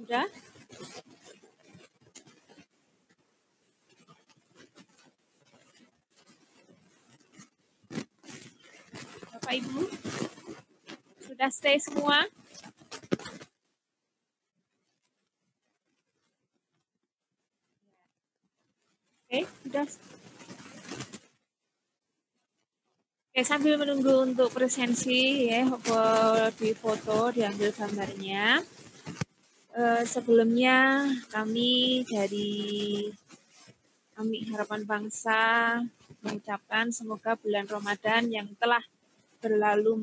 Sudah? Bapak Ibu? Sudah stay semua? Oke, sudah. Oke, sambil menunggu untuk presensi ya, di foto, diambil gambarnya. Sebelumnya kami dari Harapan Bangsa mengucapkan semoga bulan Ramadan yang telah berlalu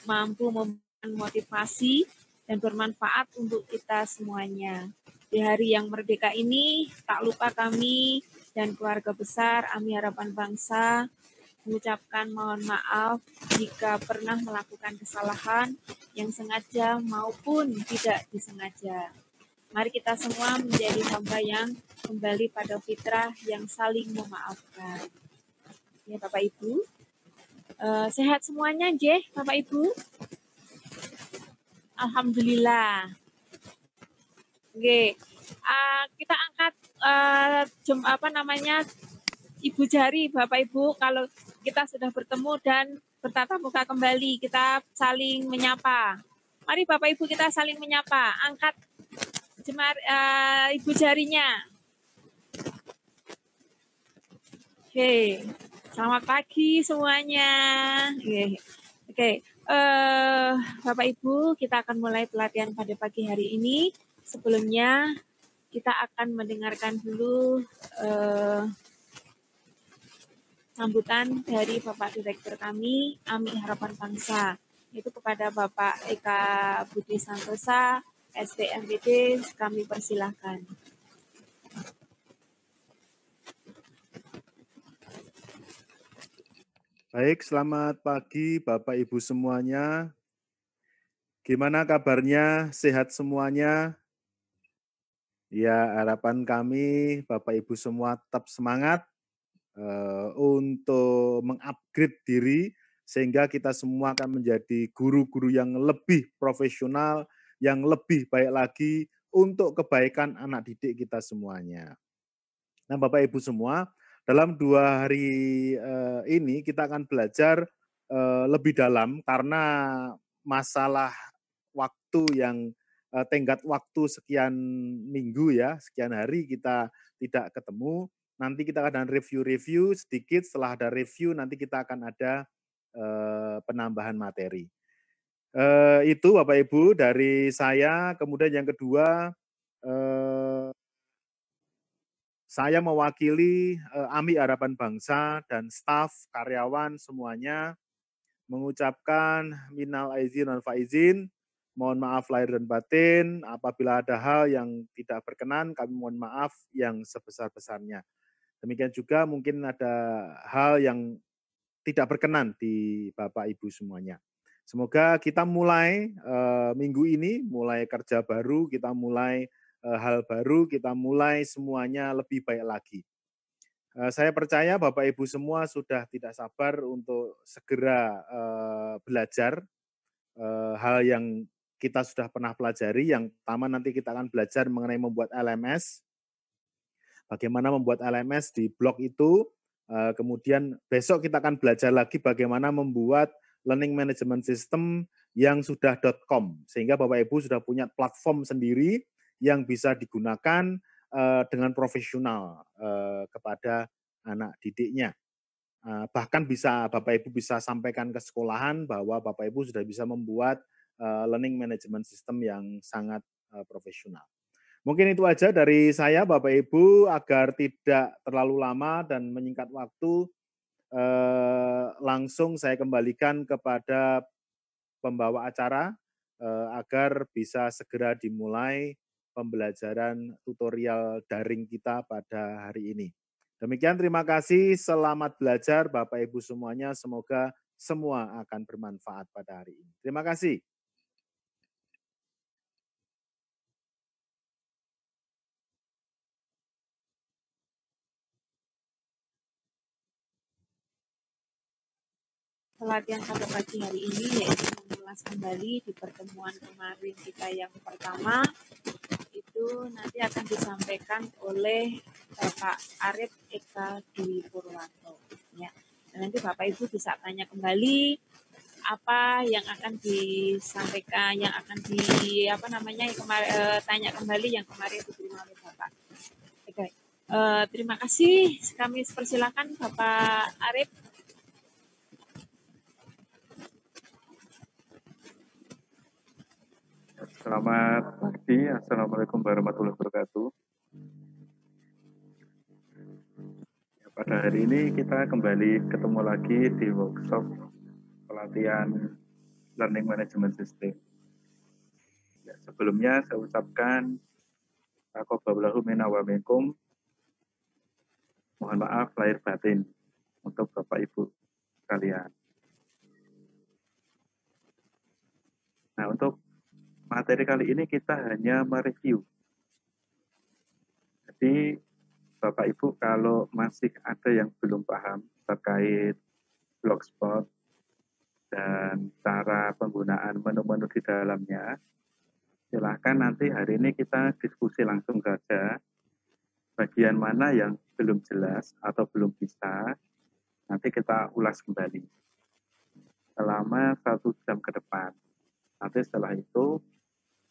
mampu memberikan motivasi dan bermanfaat untuk kita semuanya. Di hari yang merdeka ini, tak lupa kami dan keluarga besar AMI Harapan Bangsa mengucapkan mohon maaf jika pernah melakukan kesalahan yang sengaja maupun tidak disengaja. Mari kita semua menjadi hamba yang kembali pada fitrah yang saling memaafkan. Ya Bapak Ibu, sehat semuanya, Jeh, Bapak Ibu? Alhamdulillah. Oke, kita angkat Ibu jari, Bapak Ibu, kalau kita sudah bertemu dan bertatap muka kembali, kita saling menyapa. Mari Bapak Ibu kita saling menyapa. Angkat ibu jarinya. Oke, selamat pagi semuanya. Oke. Bapak Ibu, kita akan mulai pelatihan pada pagi hari ini. Sebelumnya kita akan mendengarkan dulu sambutan dari Bapak Direktur kami, AMI Harapan Bangsa, yaitu kepada Bapak Eka Budi Santosa, SPMPD, kami persilahkan. Baik, selamat pagi Bapak Ibu semuanya. Gimana kabarnya? Sehat semuanya? Ya, harapan kami Bapak Ibu semua tetap semangat untuk mengupgrade diri sehingga kita semua akan menjadi guru-guru yang lebih profesional, yang lebih baik lagi untuk kebaikan anak didik kita semuanya. Nah, Bapak Ibu semua, dalam 2 hari ini kita akan belajar lebih dalam karena masalah waktu yang tenggat waktu sekian minggu ya, sekian hari kita tidak ketemu. Nanti kita akan review sedikit, setelah ada review nanti kita akan ada penambahan materi. Itu Bapak Ibu dari saya. Kemudian yang kedua, saya mewakili AMI Harapan Bangsa dan staf, karyawan semuanya mengucapkan minal aizin wal faizin, mohon maaf lahir dan batin, apabila ada hal yang tidak berkenan kami mohon maaf yang sebesar-besarnya. Demikian juga mungkin ada hal yang tidak berkenan di Bapak Ibu semuanya. Semoga kita mulai minggu ini, mulai kerja baru, kita mulai hal baru, kita mulai semuanya lebih baik lagi. Saya percaya Bapak Ibu semua sudah tidak sabar untuk segera belajar hal yang kita sudah pernah pelajari. Yang pertama nanti kita akan belajar mengenai membuat LMS, bagaimana membuat LMS di blog itu. Kemudian besok kita akan belajar lagi bagaimana membuat learning management system yang sudah .com, sehingga Bapak Ibu sudah punya platform sendiri yang bisa digunakan dengan profesional kepada anak didiknya. Bahkan bisa Bapak Ibu bisa sampaikan ke sekolahan bahwa Bapak Ibu sudah bisa membuat learning management system yang sangat profesional. Mungkin itu aja dari saya Bapak Ibu, agar tidak terlalu lama dan menyingkat waktu, langsung saya kembalikan kepada pembawa acara agar bisa segera dimulai pembelajaran tutorial daring kita pada hari ini. Demikian, terima kasih, selamat belajar Bapak Ibu semuanya, semoga semua akan bermanfaat pada hari ini. Terima kasih. Pelatihan pada pagi hari ini yaitu mengulas kembali di pertemuan kemarin kita yang pertama, itu nanti akan disampaikan oleh Bapak Arif Eka Dwi Purwanto. Ya. Dan nanti Bapak Ibu bisa tanya kembali apa yang akan disampaikan, yang akan tanya kembali yang kemarin diterima oleh Bapak. Oke. Terima kasih. Kami persilakan Bapak Arif. Selamat pagi, Assalamualaikum warahmatullahi wabarakatuh. Ya, pada hari ini kita kembali ketemu lagi di workshop pelatihan Learning Management System. Ya, sebelumnya saya ucapkan taqabbalallahu minna wa minkum. Mohon maaf lahir batin untuk Bapak Ibu sekalian. Nah, untuk materi kali ini kita hanya mereview. Jadi Bapak Ibu kalau masih ada yang belum paham terkait Blogspot dan cara penggunaan menu-menu di dalamnya, silahkan nanti hari ini kita diskusi langsung saja. Bagian mana yang belum jelas atau belum bisa, nanti kita ulas kembali selama 1 jam ke depan. Nanti setelah itu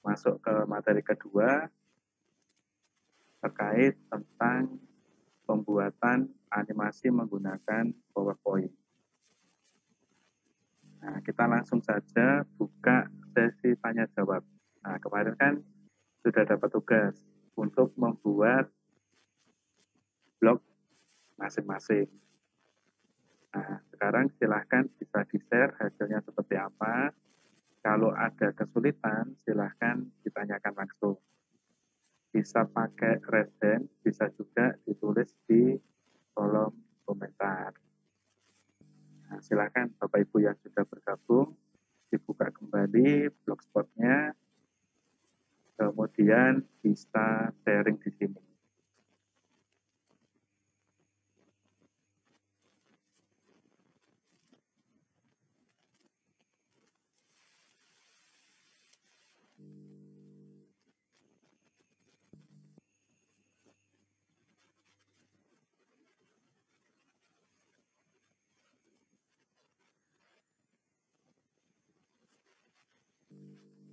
masuk ke materi kedua terkait tentang pembuatan animasi menggunakan PowerPoint. Nah, kita langsung saja buka sesi tanya jawab. Nah, kemarin kan sudah dapat tugas untuk membuat blog masing-masing. Nah, sekarang silahkan bisa di-share hasilnya seperti apa. Kalau ada kesulitan, silahkan ditanyakan langsung. Bisa pakai resen, bisa juga ditulis di kolom komentar. Nah, silahkan Bapak Ibu yang sudah bergabung, dibuka kembali blogspotnya, kemudian bisa sharing di sini.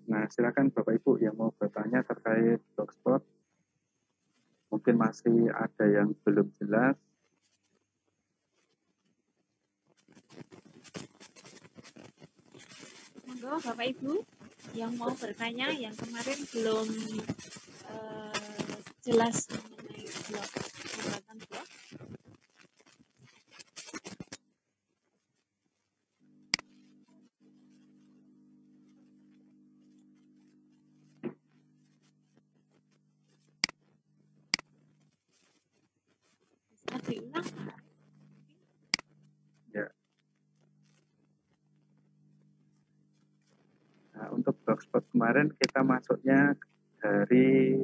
Nah, silakan Bapak Ibu yang mau bertanya terkait Blogspot. Mungkin masih ada yang belum jelas. Monggo Bapak Ibu yang mau bertanya yang kemarin belum jelas mengenai blog, pembuatan blog. Bisa diulang? Ya. Nah, untuk Blogspot kemarin kita masuknya dari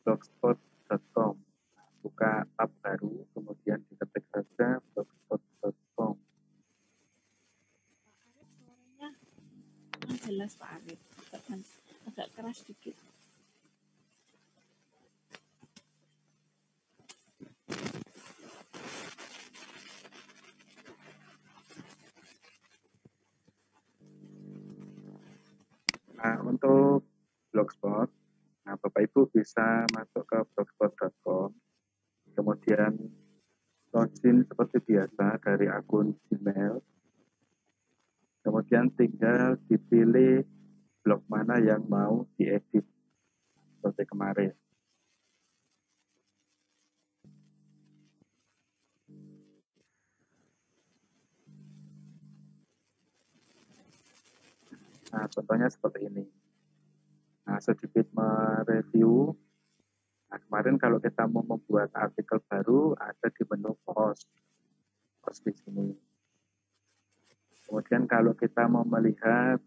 blogspot.com. Buka tab baru, kemudian diketik saja blogspot.com. Suaranya kurang jelas Pak Arif, agak keras sedikit. Nah, untuk Blogspot, nah Bapak Ibu bisa masuk ke blogspot.com, kemudian login seperti biasa dari akun Gmail, kemudian tinggal dipilih blog mana yang mau diedit seperti kemarin. Nah, contohnya seperti ini. Nah, sedikit mereview. Nah, kemarin kalau kita mau membuat artikel baru, ada di menu post di sini. Kemudian kalau kita mau melihat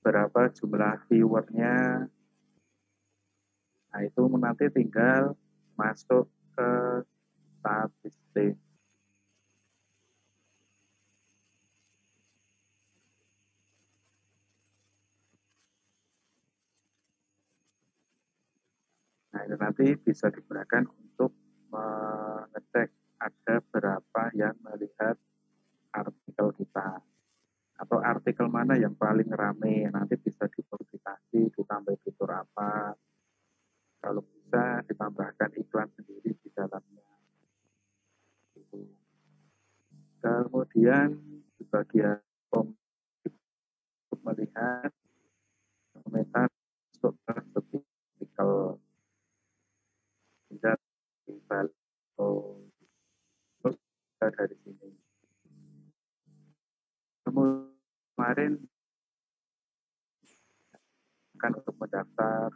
berapa jumlah viewernya, nah itu nanti tinggal masuk ke statistik. nanti bisa digunakan untuk mengecek ada berapa yang melihat artikel kita atau artikel mana yang paling rame, nanti bisa dimodifikasi, ditambah fitur apa, kalau bisa ditambahkan iklan sendiri di dalamnya. Kemudian di bagian untuk melihat komentar masuk ke artikel tidak dibalik dari sini. Kemarin akan untuk mendaftar.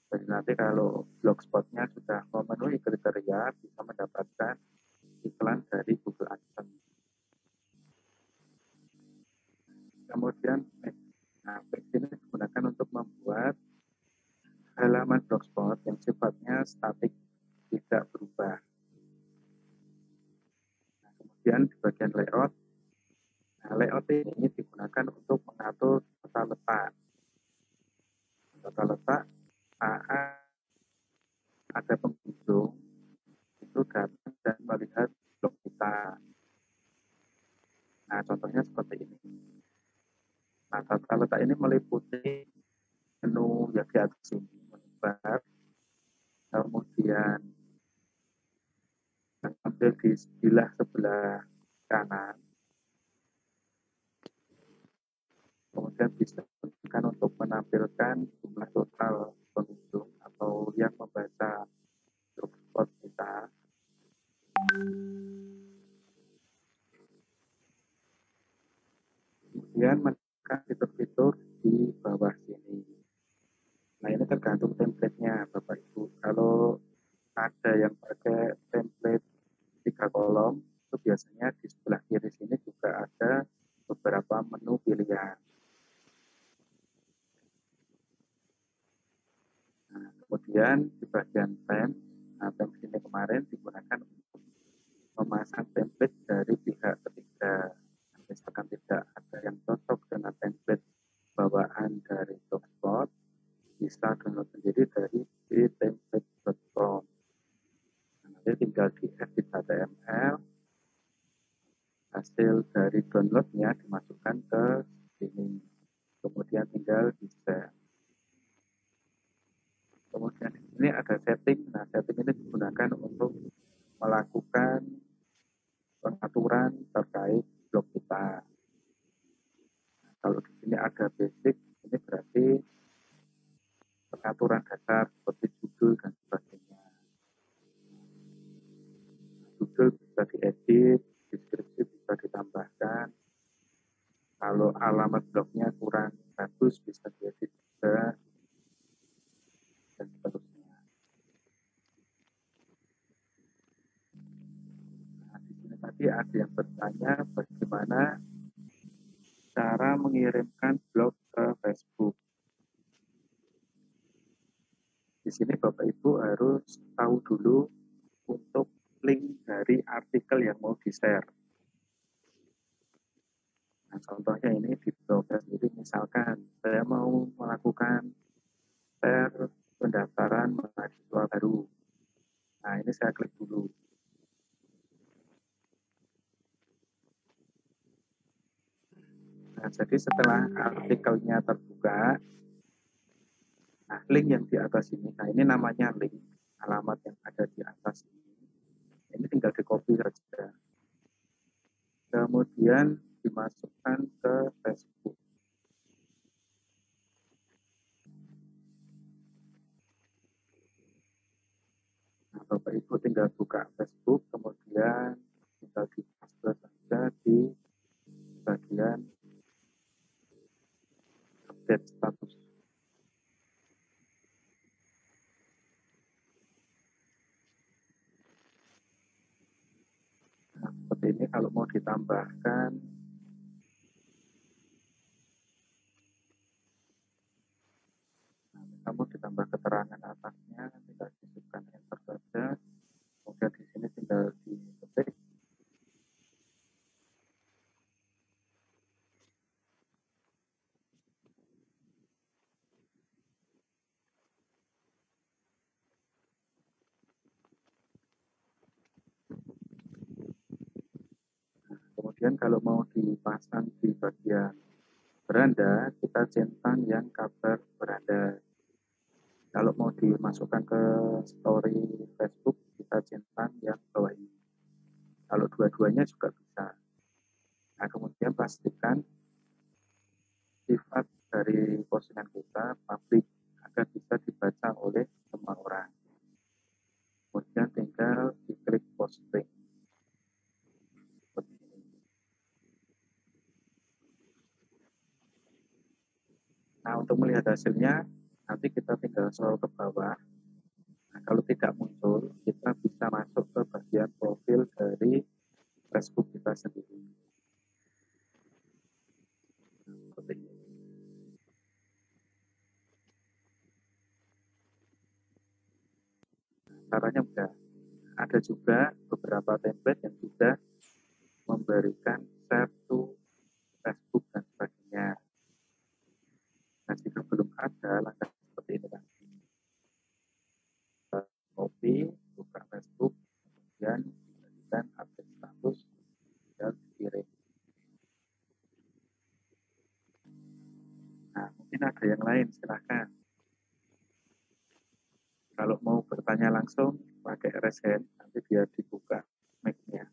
Jadi nanti kalau blogspotnya sudah memenuhi kriteria, bisa mendapatkan iklan dari Google AdSense. Kemudian, page ini digunakan untuk membuat halaman blogspot yang sifatnya statik, tidak berubah. Nah, kemudian di bagian layout, layout ini digunakan untuk mengatur tata letak. Tata letak saat ada pengunjung itu datang dan melihat blog kita. Nah, contohnya seperti ini. Nah, tata letak ini meliputi menu yang di atas ini, menyebar, kemudian tampil di sebelah kanan, kemudian bisa digunakan untuk menampilkan jumlah total pengunjung atau yang membaca blogspot kita. Kemudian menekan fitur-fitur di bawah sini. Nah, ini tergantung template-nya, Bapak Ibu. Kalau ada yang pakai template 3 kolom, itu biasanya di sebelah kiri sini juga ada beberapa menu pilihan. Nah, kemudian di bagian temp, temp ini kemarin digunakan untuk memasang template dari pihak ketiga. Misalkan tidak ada yang cocok dengan template bawaan dari Blogspot, bisa download sendiri dari template.com. Nanti tinggal di-edit HTML, hasil dari downloadnya dimasukkan ke sini, kemudian tinggal di-share. Kemudian ini ada setting. Nah, setting ini digunakan untuk melakukan pengaturan terkait blog kita. Nah, kalau di sini ada basic, ini berarti pengaturan dasar seperti judul dan sebagainya. Judul bisa diedit, deskripsi bisa ditambahkan. Kalau alamat blognya kurang bagus, bisa diedit juga, dan seterusnya. Nah, di sini tadi ada yang bertanya bagaimana cara mengirimkan blog ke Facebook. Di sini Bapak Ibu harus tahu dulu untuk link dari artikel yang mau di-share. Nah, contohnya ini di blog sendiri, misalkan saya mau melakukan share pendaftaran mahasiswa baru. Nah, ini saya klik dulu. Nah, jadi setelah artikelnya terbuka, nah link yang di atas ini, nah ini namanya link, alamat yang ada di atas ini tinggal di-copy saja. Kemudian dimasukkan ke Facebook. Nah, Bapak Ibu tinggal buka Facebook, kemudian tinggal di-paste saja di bagian update status. Nah, seperti ini kalau mau ditambahkan, kamu ditambah keterangan atasnya, tinggal disebutkan enter saja. Kemudian di sini tinggal diketik. Kemudian kalau mau dipasang di bagian beranda, kita centang yang cover beranda. Kalau mau dimasukkan ke story Facebook, kita centang yang bawah ini. Kalau dua-duanya juga bisa. Nah, kemudian pastikan sifat dari postingan kita publik agar bisa dibaca oleh semua orang. Kemudian tinggal diklik posting. Seperti ini. Nah, untuk melihat hasilnya, nanti kita tinggal scroll ke bawah. Nah, kalau tidak muncul, kita bisa masuk ke bagian profil dari Facebook kita sendiri. Seperti ini. Caranya mudah. Ada juga beberapa template yang sudah memberikan share to Facebook dan sebagainya. Nah, jika belum ada, langkah seperti ini kan. Copy, buka Facebook, kemudian dijadikan update status dan kirim. Nah, mungkin ada yang lain, silakan. Kalau mau bertanya langsung, pakai raise hand, nanti biar dibuka mic-nya.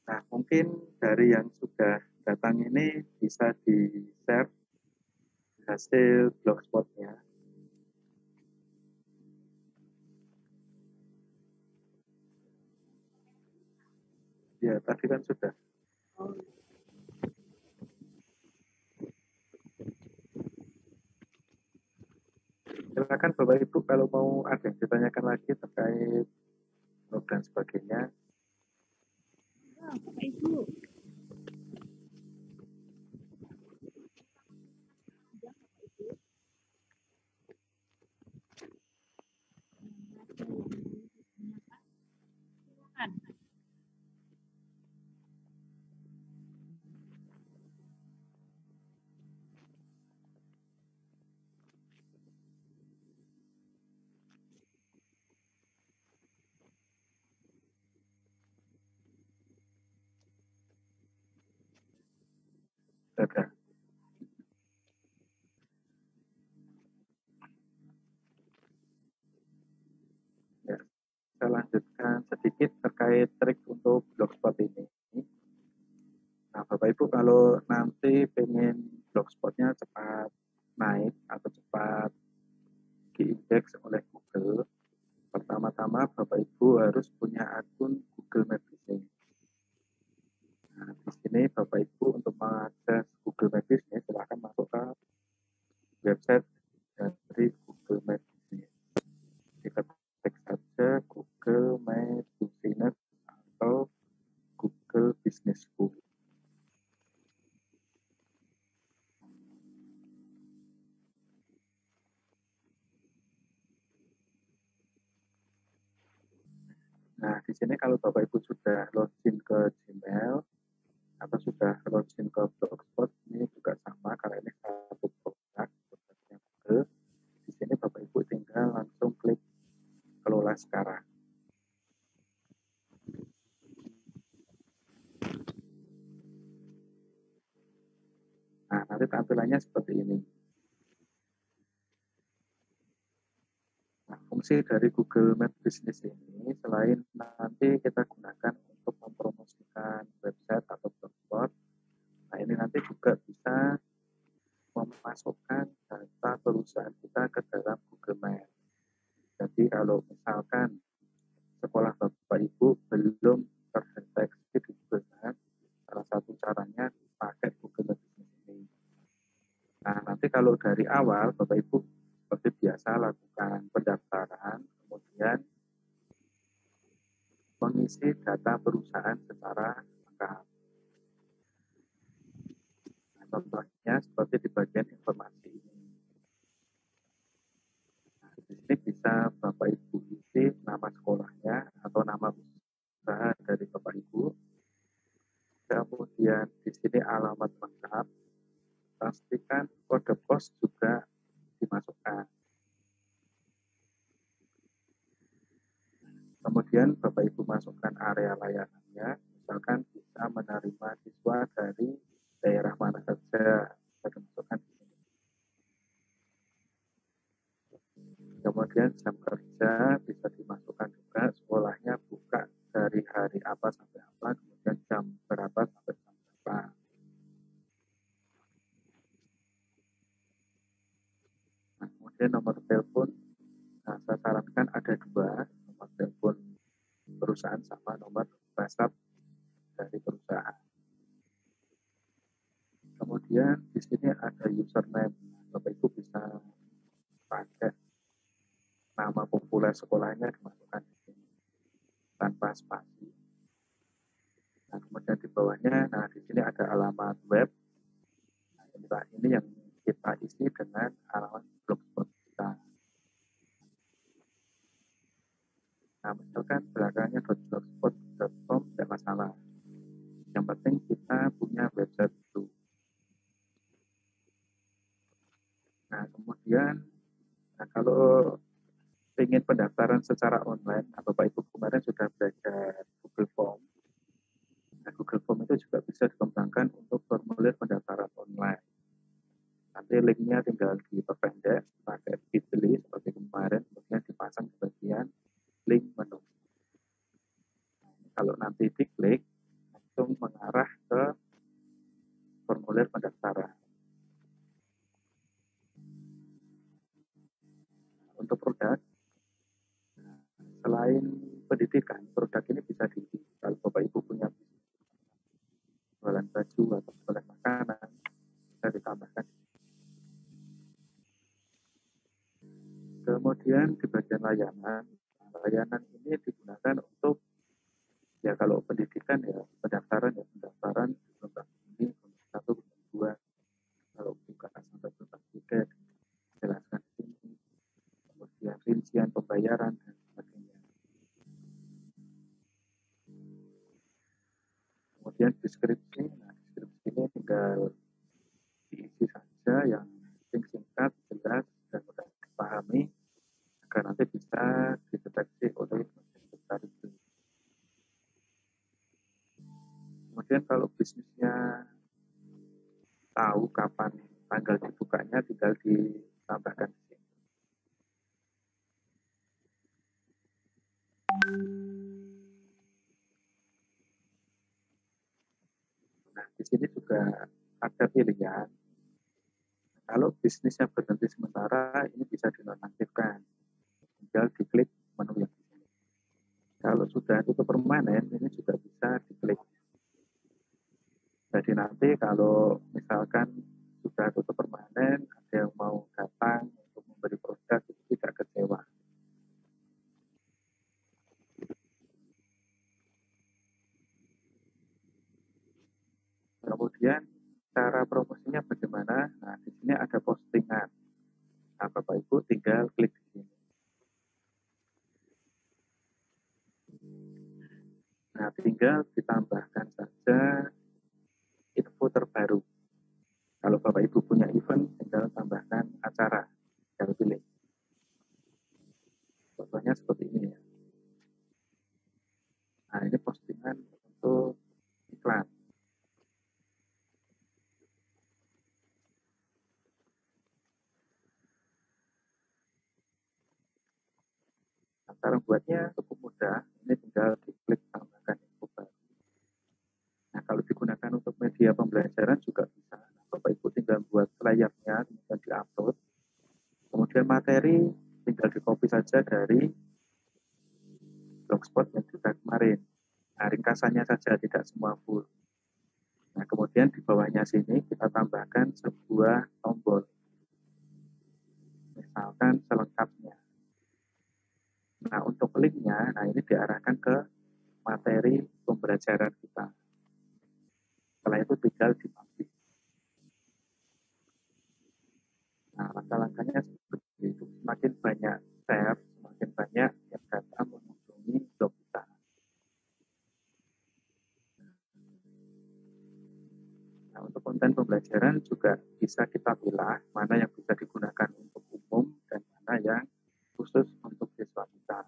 Nah, mungkin dari yang sudah datang ini bisa di-share hasil blogspot-nya. Ya, tadi kan sudah. Silakan Bapak Ibu kalau mau ada yang ditanyakan lagi terkait blog dan sebagainya. Bapak Ibu. Ada. Ya, saya lanjutkan sedikit terkait trik untuk blogspot ini. Nah, Bapak Ibu kalau nanti pengen blogspotnya cepat naik atau cepat diindeks oleh Google, pertama-tama Bapak Ibu harus punya akun Google My Business. Nah, di sini Bapak Ibu untuk mengakses Google My Business, silakan masuk ke website dari Google My Business. Ketik saja Google My Business atau Google Business School. Nah, di sini kalau Bapak Ibu sudah login ke Gmail atau sudah login ke Blogspot, ini juga sama karena ini satu produk produknya Google. Di sini Bapak Ibu tinggal langsung klik kelola sekarang. Nah, nanti tampilannya seperti ini. Nah, fungsi dari Google My Business ini selain nanti kita gunakan untuk mempromosikan website atau blogspot, nah ini nanti juga bisa memasukkan data perusahaan kita ke dalam Google Maps. Jadi kalau misalkan sekolah Bapak Ibu belum terdeteksi di Google Maps, salah satu caranya pakai Google Maps ini. Nah, nanti kalau dari awal Bapak Ibu seperti biasa lakukan pendaftaran, kemudian mengisi data perusahaan secara lengkap. Contohnya seperti di bagian informasi ini. Nah, di sini bisa Bapak Ibu isi nama sekolahnya atau nama usaha dari Bapak Ibu. Kemudian di sini alamat lengkap. Pastikan kode pos juga dimasukkan. Kemudian Bapak Ibu masukkan area layanannya, misalkan bisa menerima siswa dari daerah mana saja, bisa dimasukkan di sini. Kemudian jam kerja bisa dimasukkan juga, sekolahnya buka dari hari apa sampai apa, kemudian jam berapa sampai jam berapa. Nah, kemudian nomor telepon, nah, saya sarankan ada 2, nomor telepon perusahaan sama nomor WhatsApp dari perusahaan. Kemudian di sini ada username, Bapak Ibu bisa pakai nama populer sekolahnya dimasukkan di sini tanpa spasi. Nah, kemudian di bawahnya, nah di sini ada alamat web. Nah, ini yang kita isi dengan alamat blogspot kita. Nah, misalkan belakangnya .blogspot.com tidak masalah. Yang penting kita punya website dulu. Nah, kemudian, nah kalau ingin pendaftaran secara online, nah, Bapak Ibu kemarin sudah belajar Google Form. Nah, Google Form itu juga bisa dikembangkan untuk formulir pendaftaran online. Nanti linknya tinggal diperpendek pakai bit.ly seperti kemarin, kemudian dipasang di bagian link menu. Kalau nanti diklik, langsung mengarah ke formulir pendaftaran. Untuk produk, selain pendidikan, produk ini bisa diisi. Kalau Bapak Ibu punya jualan baju atau jualan makanan, bisa ditambahkan. Kemudian di bagian layanan, layanan ini digunakan untuk ya kalau pendidikan ya pendaftaran gelombang ini, gelombang 1, gelombang 2, kalau buka sampai gelombang 3 jelaskan di sini. Kemudian rincian pembayaran dan sebagainya. Kemudian deskripsi, nah deskripsi ini tinggal diisi saja yang singkat, jelas, dan mudah dipahami agar nanti bisa dideteksi oleh peserta itu. Kemudian kalau bisnisnya tahu kapan tanggal dibukanya, tinggal ditambahkan di sini. Nah, di sini juga ada pilihan. Kalau bisnisnya berhenti sementara, ini bisa dinonaktifkan. Tinggal diklik menu yang di sini. Kalau sudah tutup permanen, ini juga bisa diklik. Jadi nanti kalau misalkan sudah tutup permanen, ada yang mau datang untuk membeli produk, itu tidak kecewa. Kemudian cara promosinya bagaimana? Nah, di sini ada postingan. Nah, Bapak Ibu tinggal klik di sini. Nah, tinggal ditambahkan saja info terbaru. Kalau Bapak Ibu punya event, tinggal tambahkan acara. Tinggal pilih. Contohnya seperti ini ya. Nah, ini postingan untuk iklan. Nah, cara buatnya cukup mudah. Ini tinggal diklik tambahkan info baru. Nah, kalau digunakan untuk media pembelajaran juga bisa. Nah, Bapak Ibu tinggal buat layarnya, kemudian di-upload. Kemudian materi tinggal di-copy saja dari blogspot yang sudah kemarin. Nah, ringkasannya saja, tidak semua full. Nah, kemudian di bawahnya sini kita tambahkan sebuah tombol. Misalkan selengkapnya. Nah, untuk linknya, nah ini diarahkan ke materi pembelajaran kita. Setelah itu tinggal di-publish. Nah, langkah-langkahnya seperti itu. Semakin banyak tab, semakin banyak yang datang mengunjungi blog kita. Nah, untuk konten pembelajaran juga bisa kita pilih mana yang bisa digunakan untuk umum dan mana yang khusus untuk siswa kita.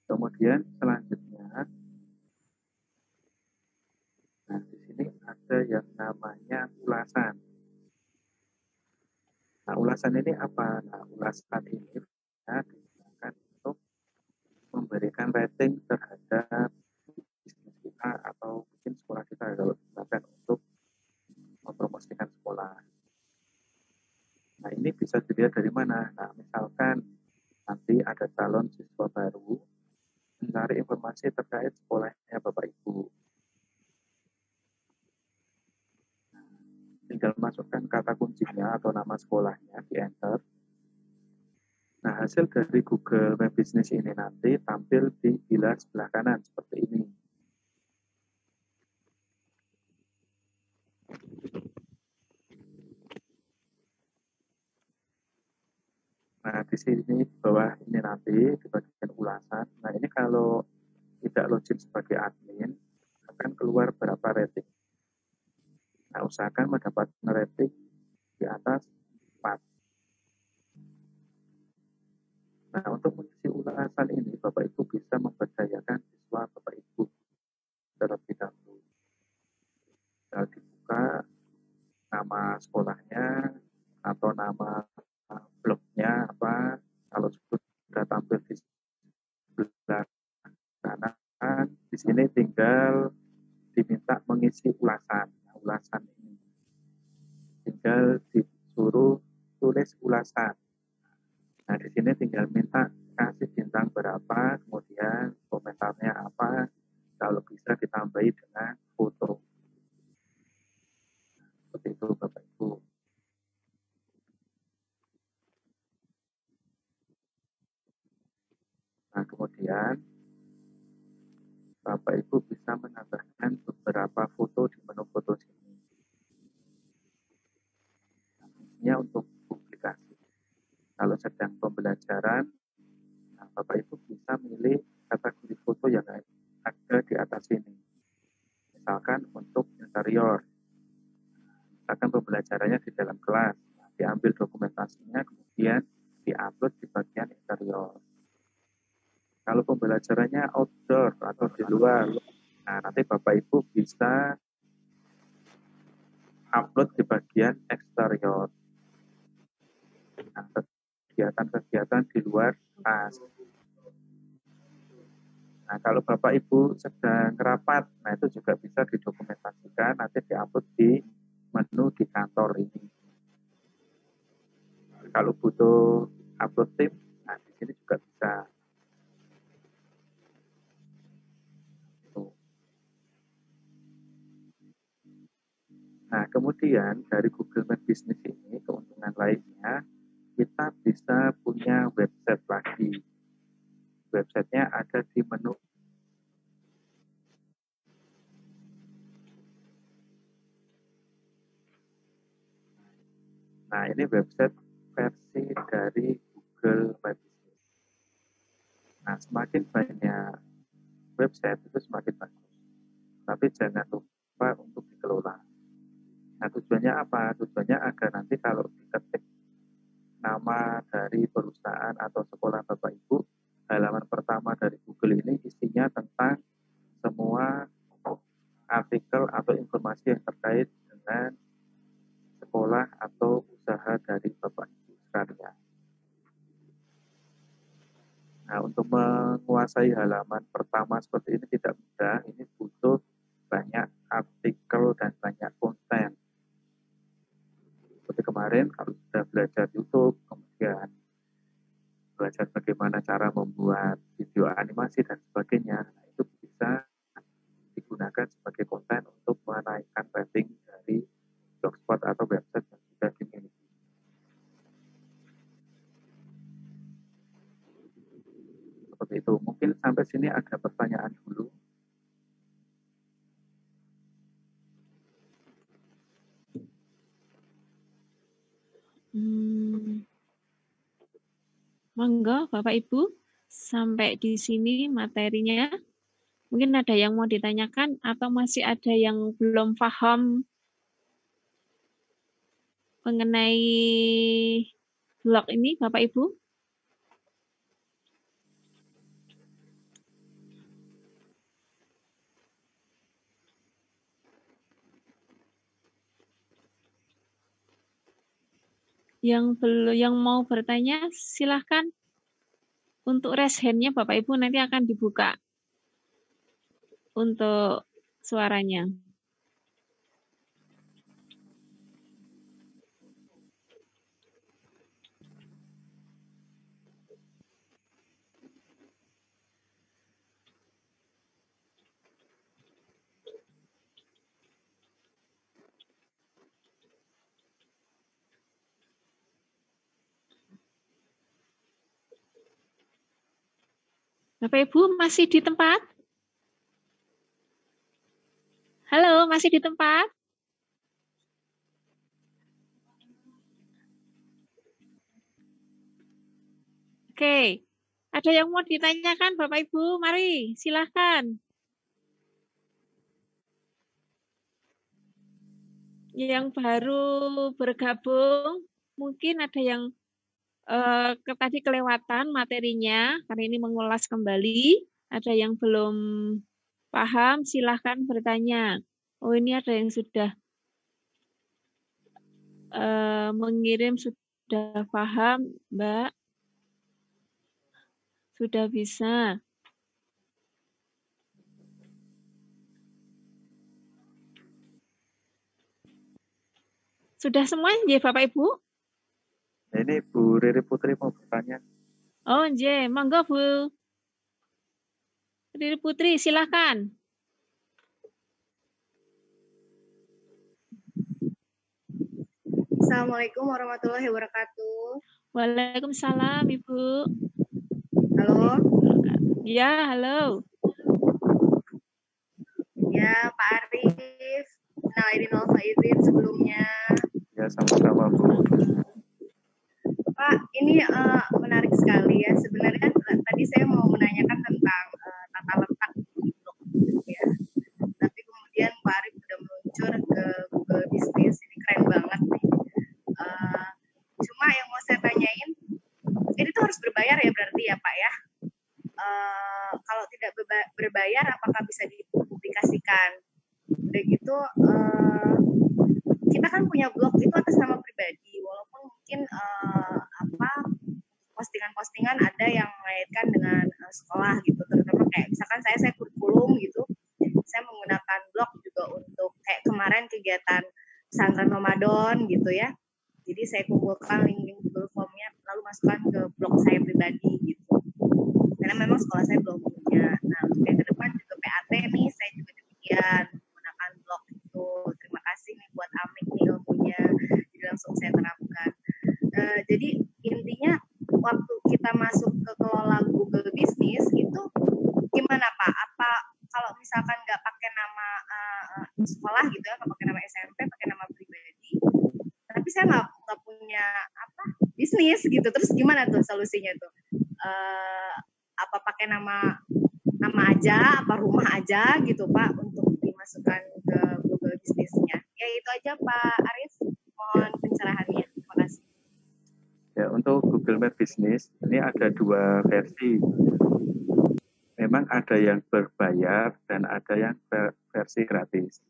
Kemudian selanjutnya, nah di sini ada yang namanya ulasan. Nah, ulasan ini apa? Nah, ulasan ini digunakan untuk memberikan rating terhadap bisnis kita atau mungkin sekolah kita kalau digunakan untuk mempromosikan sekolah. Nah, ini bisa dilihat dari mana? Nah, misalkan nanti ada calon siswa baru mencari informasi terkait sekolahnya Bapak Ibu. Tinggal masukkan kata kuncinya atau nama sekolahnya, di enter. Nah, hasil dari Google My Business ini nanti tampil di bilah sebelah kanan seperti ini. Nah, di sini di bawah ini nanti di bagian ulasan. Nah, ini kalau tidak login sebagai admin akan keluar berapa rating. Nah, usahakan mendapatkan rating di atas 4. Nah, untuk mengisi ulasan ini, Bapak Ibu bisa memberdayakan siswa Bapak Ibu terlebih dahulu. Tinggal dibuka nama sekolahnya atau nama blognya apa. Kalau sudah tampil di sebelah kanan, di sini tinggal diminta mengisi ulasan. Nah, ulasan ini tinggal disuruh tulis ulasan. Nah, di sini tinggal minta kasih bintang berapa, kemudian komentarnya apa, kalau bisa ditambahi dengan foto. Seperti itu Bapak Ibu. Nah, kemudian Bapak Ibu bisa menambahkan beberapa foto di menu foto sini. Ini untuk publikasi. Kalau sedang pembelajaran, nah, Bapak Ibu bisa milih kategori foto yang ada di atas ini. Misalkan untuk interior, misalkan pembelajarannya di dalam kelas, nah, diambil dokumentasinya, kemudian diupload di bagian interior. Kalau pembelajarannya outdoor atau di luar, nah nanti Bapak Ibu bisa upload di bagian eksterior. Nah, kegiatan-kegiatan di luar kelas. Nah, kalau Bapak Ibu sedang rapat, nah itu juga bisa didokumentasikan, nanti diupload di menu di kantor ini. Kalau butuh upload tim, nah di sini juga bisa. Nah, kemudian dari Google My Business ini, keuntungan lainnya, kita bisa punya website lagi. Websitenya ada di menu. Nah, ini website versi dari Google My Business. Nah, semakin banyak website itu semakin bagus. Tapi jangan lupa untuk dikelola. Nah, tujuannya apa? Tujuannya agar nanti kalau diketik nama dari perusahaan atau sekolah Bapak Ibu, halaman pertama dari Google ini isinya tentang semua artikel atau informasi yang terkait dengan sekolah atau usaha dari Bapak Ibu sekalian. Nah, untuk menguasai halaman pertama seperti ini tidak mudah. Ini butuh banyak artikel dan banyak konten. Seperti kemarin, kalau sudah belajar YouTube, kemudian belajar bagaimana cara membuat video animasi dan sebagainya, nah, itu bisa digunakan sebagai konten untuk menaikkan rating dari blogspot atau website yang sudah dimiliki. Seperti itu. Mungkin sampai sini ada pertanyaan dulu. Monggo Bapak Ibu, sampai di sini materinya. Mungkin ada yang mau ditanyakan atau masih ada yang belum paham mengenai blog ini Bapak Ibu? Yang mau bertanya silahkan. Untuk raise hand-nya Bapak Ibu nanti akan dibuka untuk suaranya. Bapak Ibu masih di tempat? Halo, masih di tempat? Oke, ada yang mau ditanyakan Bapak Ibu? Mari, silahkan. Yang baru bergabung, mungkin ada yang tadi kelewatan materinya, karena ini mengulas kembali. Ada yang belum paham, silahkan bertanya. Oh, ini ada yang sudah mengirim, sudah paham, Mbak. Sudah bisa. Sudah semua, ya Bapak Ibu? Ini Bu Riri Putri mau bertanya. Oh, nggih, monggo Bu Riri Putri, silakan. Assalamualaikum warahmatullahi wabarakatuh. Waalaikumsalam, Ibu. Halo. Ya, halo. Ya, Pak Arif. Nah, ini izin sebelumnya. Ya, sama-sama Bu. Pak, ini menarik sekali ya. Sebenarnya tadi saya mau menanyakan tentang tata letak blog ya. Tapi kemudian Pak Arif sudah meluncur ke Google Business. Ini keren banget nih. Cuma yang mau saya tanyain, ini tuh harus berbayar ya berarti ya Pak ya? Kalau tidak berbayar, apakah bisa dipublikasikan? Udah gitu, kita kan punya blog itu atas nama pribadi, walaupun mungkin postingan-postingan ada yang mengaitkan dengan sekolah gitu, terutama kayak misalkan saya kurikulum gitu, saya menggunakan blog juga untuk kayak kemarin kegiatan pesantren Ramadan gitu ya. Jadi saya kumpulkan link-link Google Form-nya lalu masukkan ke blog saya pribadi gitu. Karena memang sekolah saya belum punya. Nah, untuk yang ke depan juga PAT nih, saya juga demikian menggunakan blog itu. Terima kasih nih buat Amik nih ilmunya. Jadi langsung saya terapkan. Jadi intinya waktu kita masuk ke kelola Google Business itu gimana Pak? Apa kalau misalkan nggak pakai nama sekolah gitu ya, nggak pakai nama SMP, pakai nama pribadi, tapi saya nggak punya bisnis gitu, terus gimana tuh solusinya tuh? Apa pakai nama aja, apa rumah aja gitu Pak untuk dimasukkan ke Google Business-nya? Ya itu aja Pak Arif, mohon pencerahannya. Terima kasih. Ya, untuk Google My Business ini ada dua versi. Memang ada yang berbayar dan ada yang versi gratis.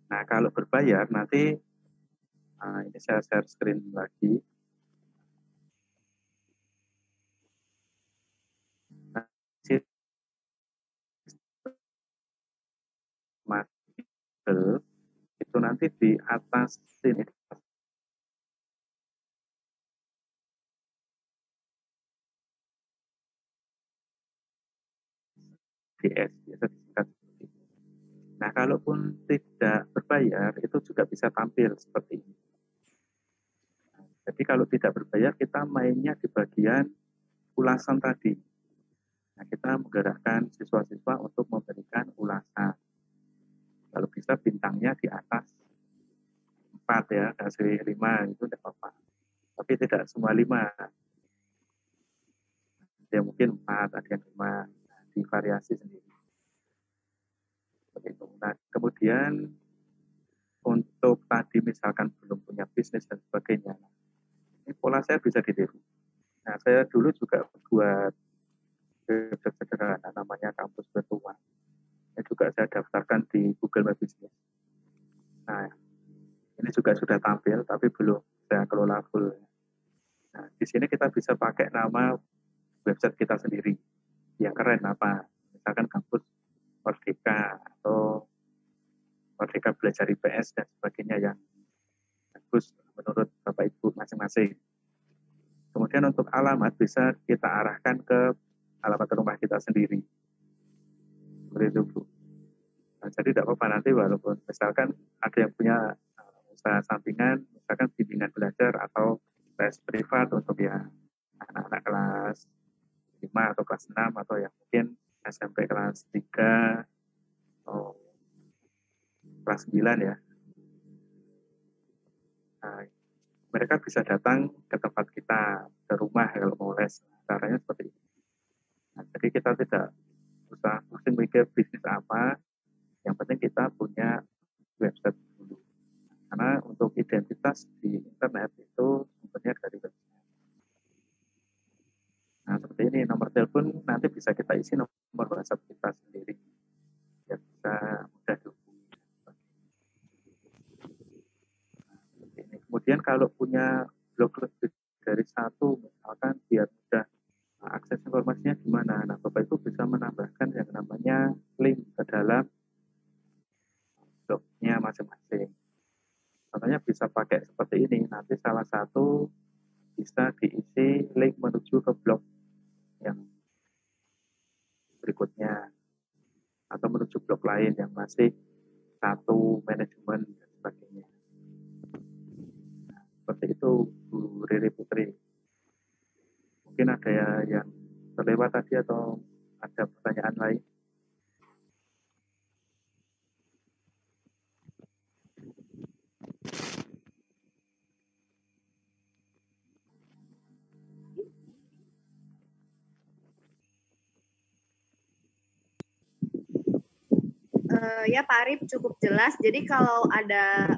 Nah, kalau berbayar nanti ini saya share screen lagi. Itu nanti di atas sini DS biasa disingkat seperti itu. Nah, kalaupun tidak berbayar itu juga bisa tampil seperti ini. Jadi kalau tidak berbayar kita mainnya di bagian ulasan tadi. Nah, kita menggerakkan siswa-siswa untuk memberikan ulasan. Kalau bisa bintangnya di atas 4 ya, kasih 5 itu tidak apa-apa. Tapi tidak semua 5. Ya mungkin 4, ada yang 5, divariasi sendiri. Seperti itu. Nah, kemudian untuk tadi misalkan belum punya bisnis dan sebagainya, ini pola saya bisa ditiru. Nah, saya dulu juga buat website sederhana namanya Kampus Virtual. Ini juga saya daftarkan di Google My Business. Nah, ini juga sudah tampil, tapi belum saya kelola full. Nah, di sini kita bisa pakai nama website kita sendiri. Yang keren apa? Misalkan Kampus Merdeka atau Merdeka Belajar IPS dan sebagainya yang bagus menurut Bapak Ibu masing-masing. Kemudian untuk alamat bisa kita arahkan ke alamat rumah kita sendiri. Seperti itu, Bu. Nah, jadi tidak apa-apa nanti walaupun misalkan ada yang punya usaha sampingan, misalkan bimbingan belajar atau les privat untuk yang anak-anak kelas 5 atau kelas 6 atau yang mungkin SMP kelas 3 atau kelas 9 ya. Nah, mereka bisa datang ke tempat kita, ke rumah kalau mau les. Caranya seperti itu. Nah, jadi kita tidak usah pusing mikir bisnis apa, yang penting kita punya website dulu. Karena untuk identitas di internet itu sumbernya dari website. Nah, seperti ini, nomor telepon nanti bisa kita isi nomor WhatsApp kita sendiri. Ya, bisa mudah dihubungi. Nah, kemudian kalau punya blog lebih dari satu, misalkan biar mudah akses informasinya gimana. Nah, Bapak Ibu bisa menambahkan yang namanya link ke dalam blognya masing-masing. Contohnya bisa pakai seperti ini. Nanti salah satu bisa diisi link menuju ke blog yang berikutnya. Atau menuju blog lain yang masih satu manajemen dan sebagainya. Nah, seperti itu Bu Riri Putri. Mungkin ada yang terlewat tadi atau ada pertanyaan lain? Ya Pak Arif cukup jelas. Jadi kalau ada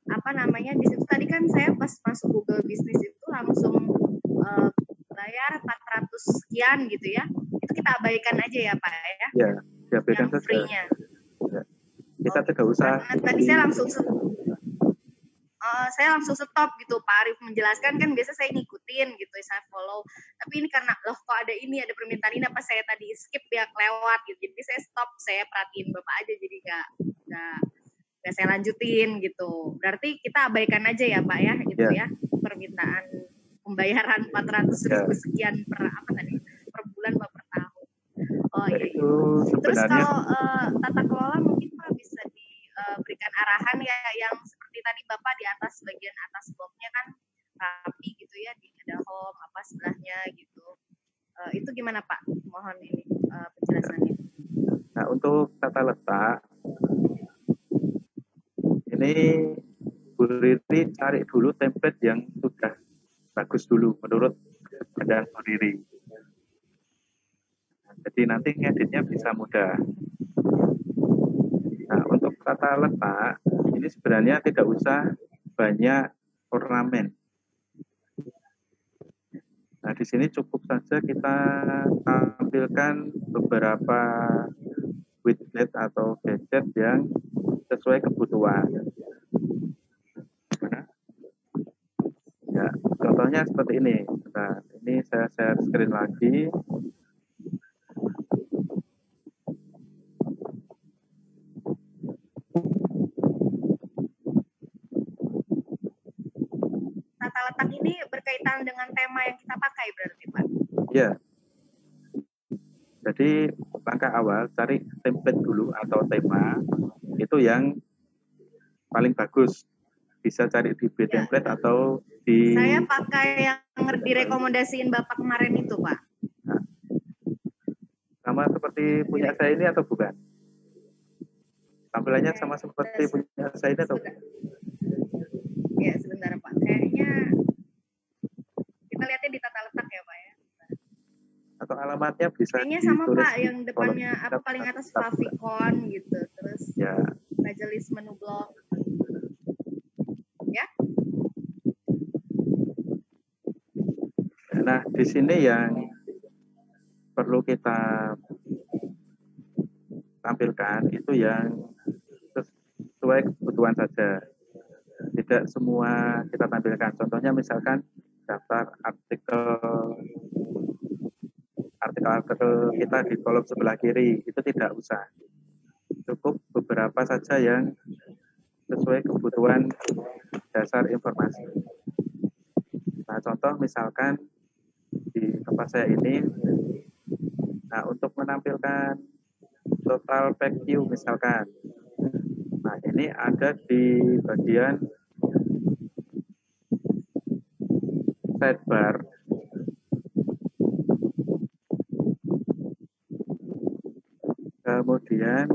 apa namanya di situ tadi kan saya pas masuk Google Business itu langsung bayar 400 sekian gitu ya. Itu kita abaikan aja ya Pak ya. Ya, diabaikan saja. Free-nya. Ya. Kita tidak usah. Karena tadi saya langsung stop gitu. Pak Arif menjelaskan kan biasa saya ngikutin gitu, saya follow. Tapi ini karena loh kok ada ini, ada permintaan ini, apa saya tadi skip ya kelewat gitu. Jadi saya stop, saya perhatiin Bapak aja, jadi nggak saya lanjutin gitu. Berarti kita abaikan aja ya Pak ya, gitu ya. Permintaan pembayaran 400.000 sekian per bulan Pak per tahun. Oh iya. Terus kalau tata kelola mungkin Pak bisa diberikan arahan ya yang seperti tadi Bapak di atas bagian atas bloknya kan rapi gitu ya, ada home apa sebelahnya gitu. Itu gimana Pak? Mohon ini penjelasannya. Nah, untuk tata letak ini Bu Riri cari dulu template yang sudah bagus dulu menurut badan Bu Riri. Nah, jadi nanti ngeditnya bisa mudah. Nah, untuk tata letak ini sebenarnya tidak usah banyak ornamen. Nah, di sini cukup saja kita tampilkan beberapa widget atau gadget yang sesuai kebutuhan. Ya, contohnya seperti ini. Nah, ini saya share screen lagi. Tata letak ini berkaitan dengan tema yang kita pakai berarti Pak? Ya. Jadi langkah awal cari template dulu atau tema itu yang paling bagus. Bisa cari di template atau di. Saya pakai yang direkomendasiin Bapak kemarin itu Pak. Nah, sama seperti punya saya ini atau bukan? Tampilannya sama seperti punya saya ini atau bukan? Ya, sebentar Pak. Kayaknya kita lihatnya di tata letak ya Pak ya. Atau alamatnya bisa Kayaknya sama ditulis Pak, di yang depannya kolom apa chat paling atau atas tab. favicon gitu. Terus Ya, majelis menu blog. Ya. nah di sini yang perlu kita tampilkan itu yang sesuai kebutuhan saja. Tidak semua kita tampilkan. Contohnya misalkan daftar artikel kita di kolom sebelah kiri, itu tidak usah. Cukup beberapa saja yang sesuai kebutuhan dasar informasi. Nah, contoh misalkan di tempat saya ini, nah untuk menampilkan total pack view misalkan, nah ini ada di bagian sidebar. Kemudian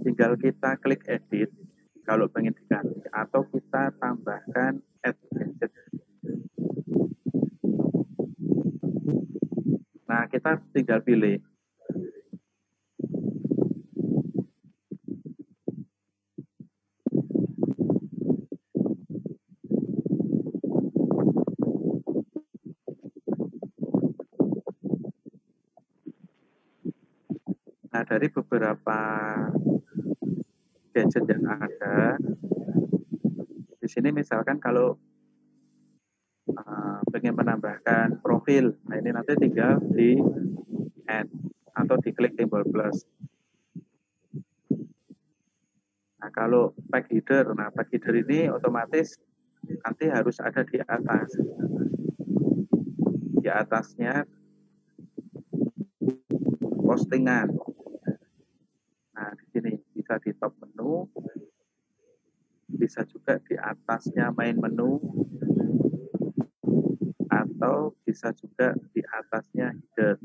tinggal kita klik edit kalau pengen diganti, atau kita tambahkan add gadget. Nah, kita tinggal pilih. Nah, dari beberapa gadget yang ada, di sini misalkan kalau pengen menambahkan profil, nah ini nanti tinggal di add atau diklik tombol plus. Nah, kalau pack header, nah pack header ini otomatis nanti harus ada di atas. Di atasnya postingan. Nah, di sini bisa di top menu, bisa juga di atasnya main menu, atau bisa juga di atasnya header.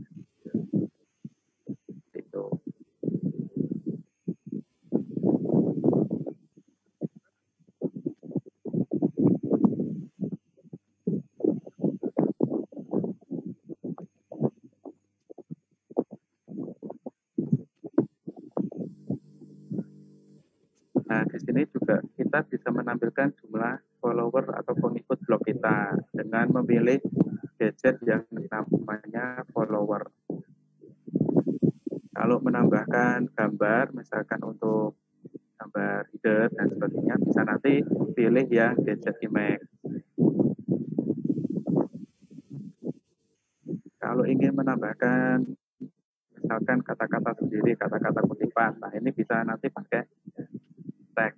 Itu. Nah, di sini juga kita bisa menampilkan jumlah follower atau pengikut blog kita dengan memilih gadget yang namanya follower. Kalau menambahkan gambar, misalkan untuk gambar header dan sebagainya, bisa nanti pilih yang gadget image. Kalau ingin menambahkan misalkan kata-kata sendiri, kata-kata kutipan, nah ini bisa nanti pakai tag.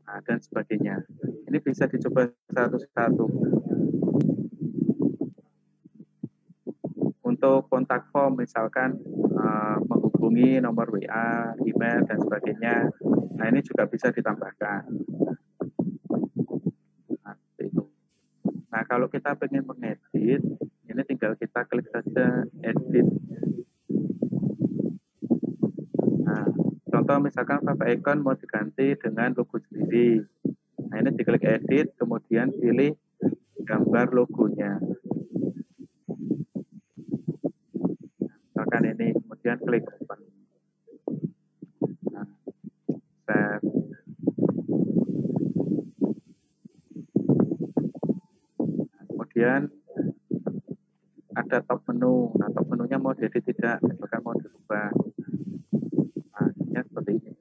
Nah, dan sebagainya. Ini bisa dicoba satu-satu. Untuk kontak form misalkan menghubungi nomor WA, email, dan sebagainya, nah ini juga bisa ditambahkan. Nah, itu. Nah, kalau kita ingin mengedit, ini tinggal kita klik saja edit. Nah, contoh misalkan favicon mau diganti dengan logo sendiri. Nah, ini diklik edit, kemudian pilih gambar logonya. Misalkan ini, kemudian klik open. Nah, save. Nah, kemudian ada top menu. Nah, top menunya mau diedit tidak, misalkan mau dirubah. Nah, ini seperti ini.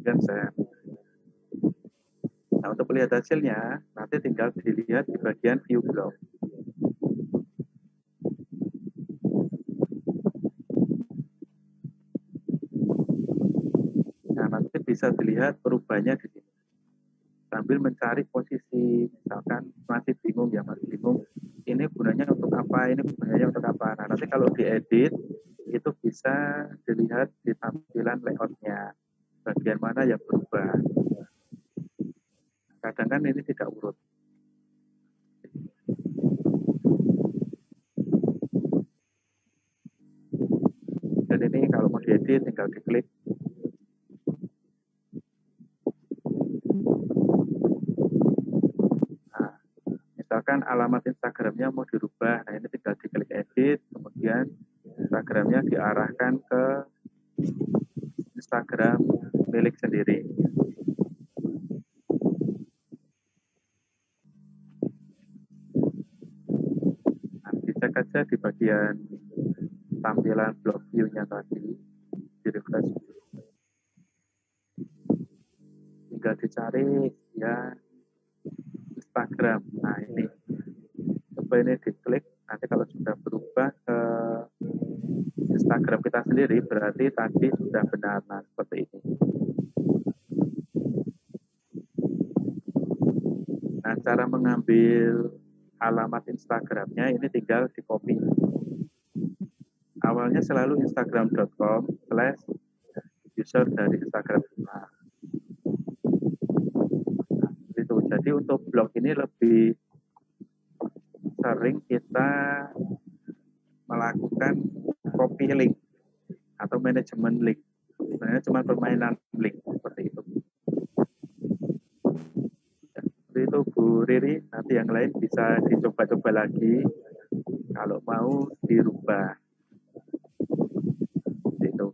Dan saya. Nah, untuk melihat hasilnya, nanti tinggal dilihat di bagian view blog. Nah, nanti bisa dilihat perubahannya di sini. Sambil mencari posisi, misalkan masih bingung, ini gunanya untuk apa, ini gunanya untuk apa. Nah, nanti kalau diedit, itu bisa dilihat di tampilan layout-nya. Bagian mana yang berubah. Kadang kan ini tidak urut. Dan ini kalau mau diedit, tinggal diklik. Nah, misalkan alamat Instagramnya mau dirubah, nah ini tinggal diklik edit, kemudian Instagramnya diarahkan ke Instagram milik sendiri. Nah, dicek aja di bagian tampilan blog view-nya tadi, di refresh. Tinggal dicari ya Instagram. Nah ini, coba ini diklik, nanti kalau sudah berubah ke Instagram kita sendiri, berarti tadi sudah benar. Nah, seperti ini. Nah, cara mengambil alamat Instagramnya ini tinggal di copy. Awalnya selalu instagram.com/user dari Instagram kita. Nah, itu. Jadi untuk blog ini lebih sering kita melakukan copy link atau manajemen link. Sebenarnya cuma permainan link seperti itu. Seperti itu Bu Riri, nanti yang lain bisa dicoba-coba lagi kalau mau dirubah. Itu.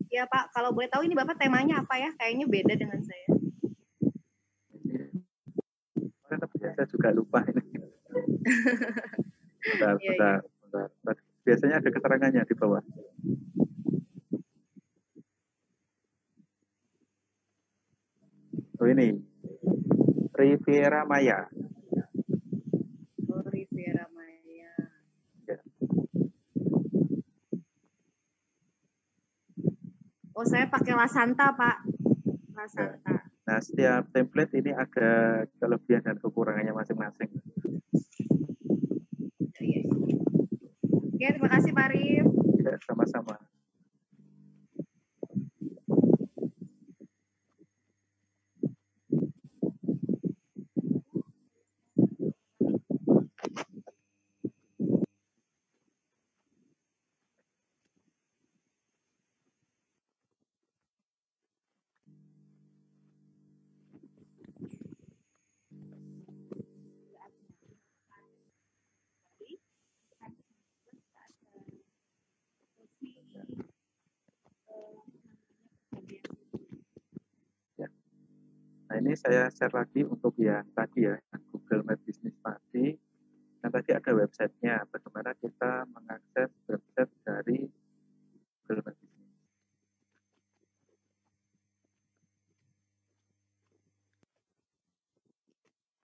Ya Pak, kalau boleh tahu ini Bapak temanya apa ya? Kayaknya beda dengan saya. Saya juga lupa ini. Bentar. Biasanya ada keterangannya di bawah. Oh ini, Riviera Maya. Oh, Riviera Maya. Ya. Oh, saya pakai Lasanta, Pak. Lasanta. Nah, setiap template ini ada kelebihan dan kekurangannya masing-masing. Iya. Oke, terima kasih Pak Rif. Ya, sama-sama. Nah, ini saya share lagi untuk yang tadi ya, Google My Business tadi. Yang tadi ada websitenya, bagaimana kita mengakses website dari Google My Business.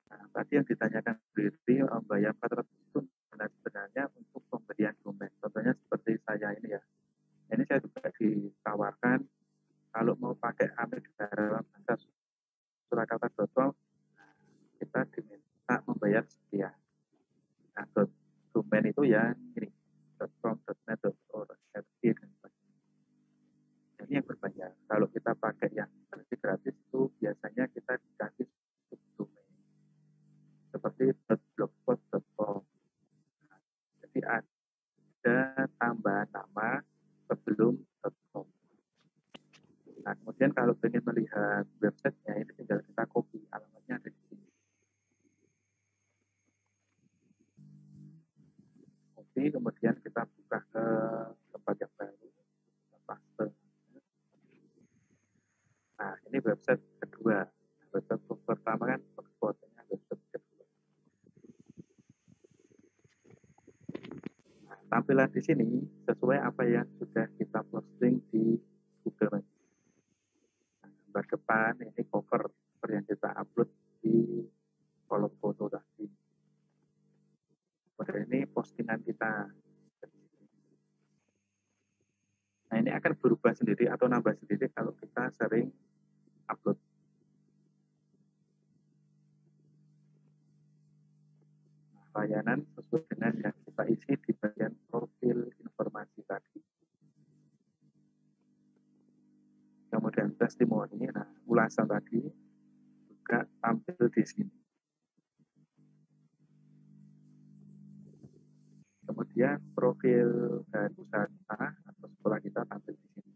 Nah, tadi yang ditanyakan berarti bayar 400 itu sebenarnya untuk pembelian domain. Contohnya seperti saya ini ya. Ini saya juga ditawarkan kalau mau pakai Amigdala Bahasa Surakarta.com, kita diminta membayar sekian. Nah, domain itu ya ini .com, .net, .org, dan sebagainya. Ini yang berbayar. Kalau kita pakai yang gratis itu biasanya kita dikasih domain seperti .blogspot.com. Jadi ada tambahan nama sebelum .com. Nah, kemudian kalau ingin melihat websitenya, ini tinggal kita copy, alamatnya ada di sini. Copy, kemudian kita buka ke tempat yang baru, kita paste. Nah, ini website kedua. Website pertama kan blogspotnya, website kedua. Nah, tampilan di sini sesuai apa yang sudah kita posting di Google. Gambar depan ini cover yang kita upload di kolom foto tadi. Pada ini postingan kita. Nah, ini akan berubah sendiri atau nambah sendiri kalau kita sering upload. layanan sesuai dengan yang kita isi di bagian profil informasi tadi. Kemudian testimoni, nah ulasan tadi juga tampil di sini. Kemudian profil dari usaha kita atau sekolah kita tampil di sini.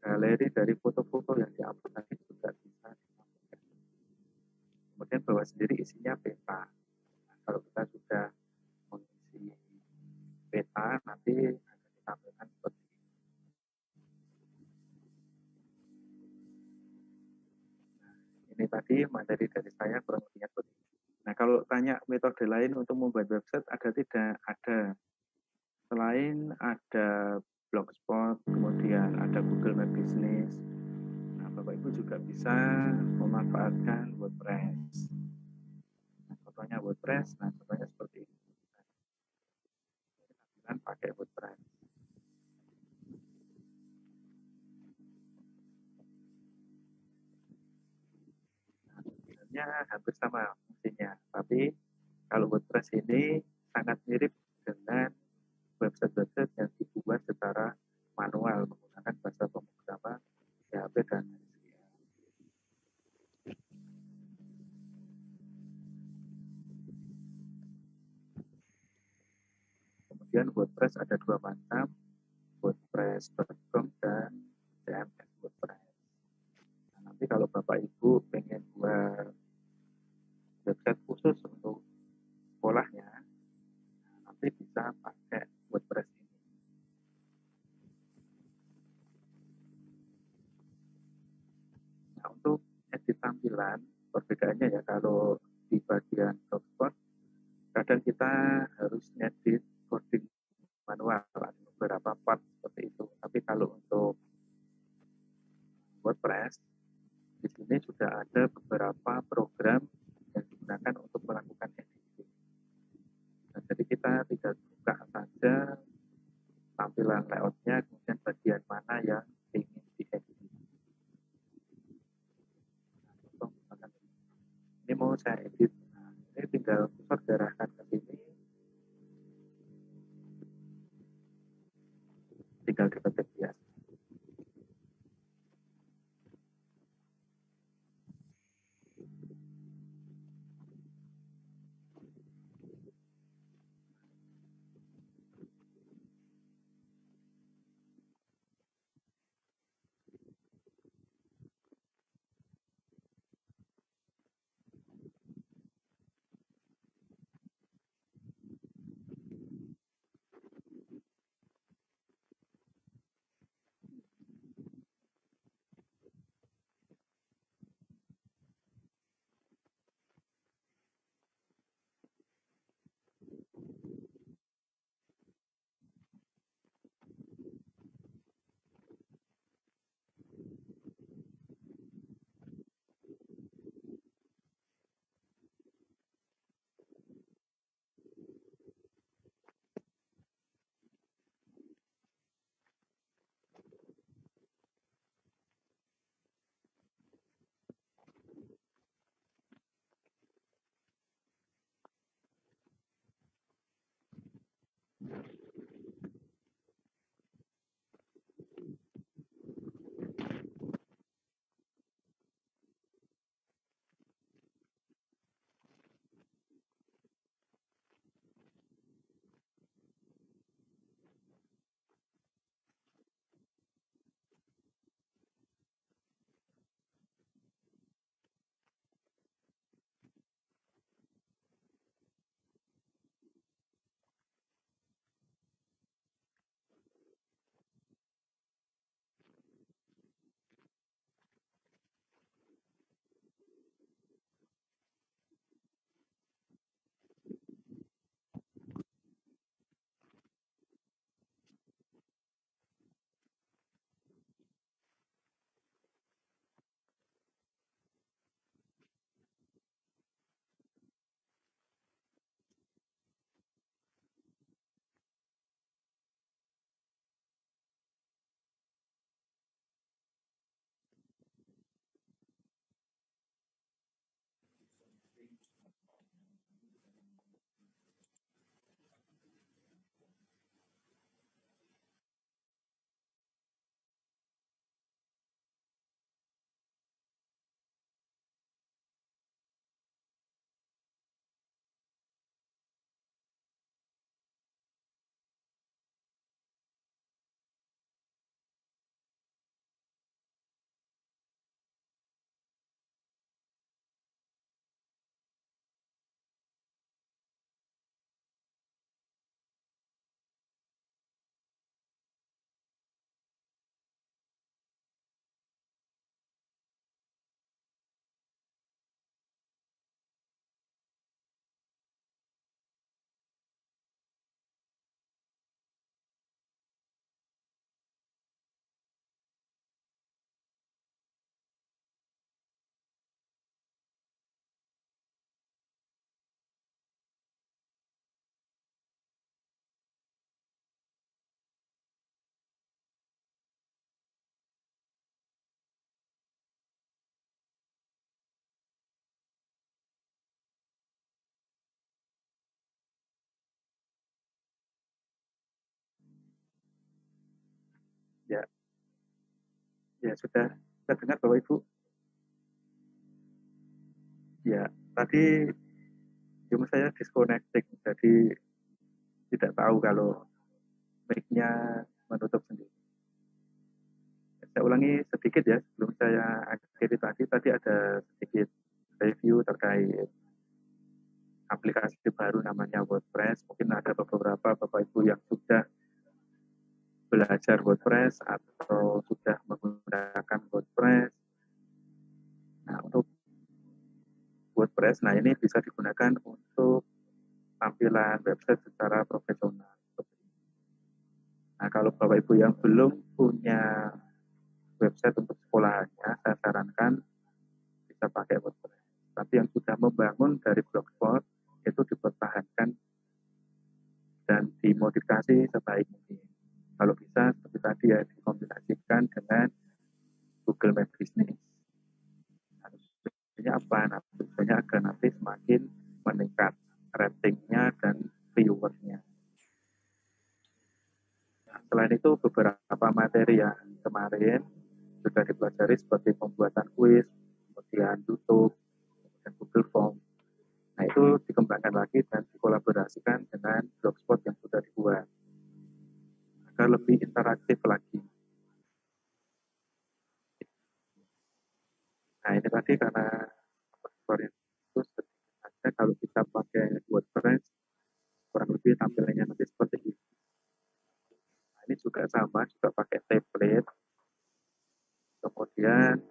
Galeri dari foto-foto yang diupload tadi juga bisa ditampilkan. Kemudian bawah sendiri isinya peta. Nah, kalau kita sudah mengisi peta, nanti akan ditampilkan seperti ini. Nah, ini tadi materi dari saya kurang lebihnya seperti ini. Nah, kalau tanya metode lain untuk membuat website, ada tidak? Ada. Selain ada Blogspot, kemudian ada Google My Business. Nah, Bapak Ibu juga bisa memanfaatkan WordPress. Nah, contohnya WordPress, nah contohnya seperti ini. Tampilan pakai WordPress. Nah, sebenarnya hampir sama fungsinya, tapi kalau WordPress ini sangat mirip dengan website-website yang dibuat secara manual menggunakan bahasa pemrograman PHP dan SQL. Kemudian WordPress ada dua macam, WordPress.com dan CMS WordPress. Nah, nanti kalau Bapak Ibu pengen buat website khusus untuk sekolahnya, nanti bisa pakai WordPress ini. Nah, untuk edit tampilan, perbedaannya ya kalau di bagian Blogspot, kadang kita harus ngedit coding manual, ada beberapa part seperti itu. Tapi kalau untuk WordPress, di sini sudah ada beberapa program yang digunakan untuk melakukan editing. Nah, jadi kita tinggal buka saja tampilan layoutnya, kemudian bagian mana yang ingin diedit. Nah, ini mau saya edit, nah, ini tinggal kursor diarahkan ke sini, tinggal diketik ya. Ya, sudah terdengar Bapak Ibu? Ya, tadi Zoom saya disconnecting, jadi tidak tahu kalau mic-nya menutup sendiri. Saya ulangi sedikit ya, sebelum saya akhiri tadi ada sedikit review terkait aplikasi baru namanya WordPress. Mungkin ada beberapa Bapak Ibu yang sudah belajar WordPress atau sudah menggunakan WordPress. Nah, untuk WordPress, nah ini bisa digunakan untuk tampilan website secara profesional. Nah, kalau Bapak Ibu yang belum punya website untuk sekolahannya, saya sarankan bisa pakai WordPress. Tapi yang sudah membangun dari Blogspot, itu dipertahankan dan dimodifikasi sebaik mungkin. Kalau bisa, seperti tadi ya, dikombinasikan dengan Google My Business. Nah, tujuannya apa? Nah, tujuannya agar nanti semakin meningkat ratingnya dan viewersnya. Nah, selain itu, beberapa materi yang kemarin sudah dipelajari seperti pembuatan kuis, kemudian YouTube, dan Google Form. Nah, itu dikembangkan lagi dan dikolaborasikan dengan Blogspot yang sudah dibuat agar lebih interaktif lagi. Nah, ini tadi karena tutorial itu sedikit saja, kalau kita pakai WordPress kurang lebih tampilannya nanti seperti ini. Nah, ini juga sama, juga pakai template. Kemudian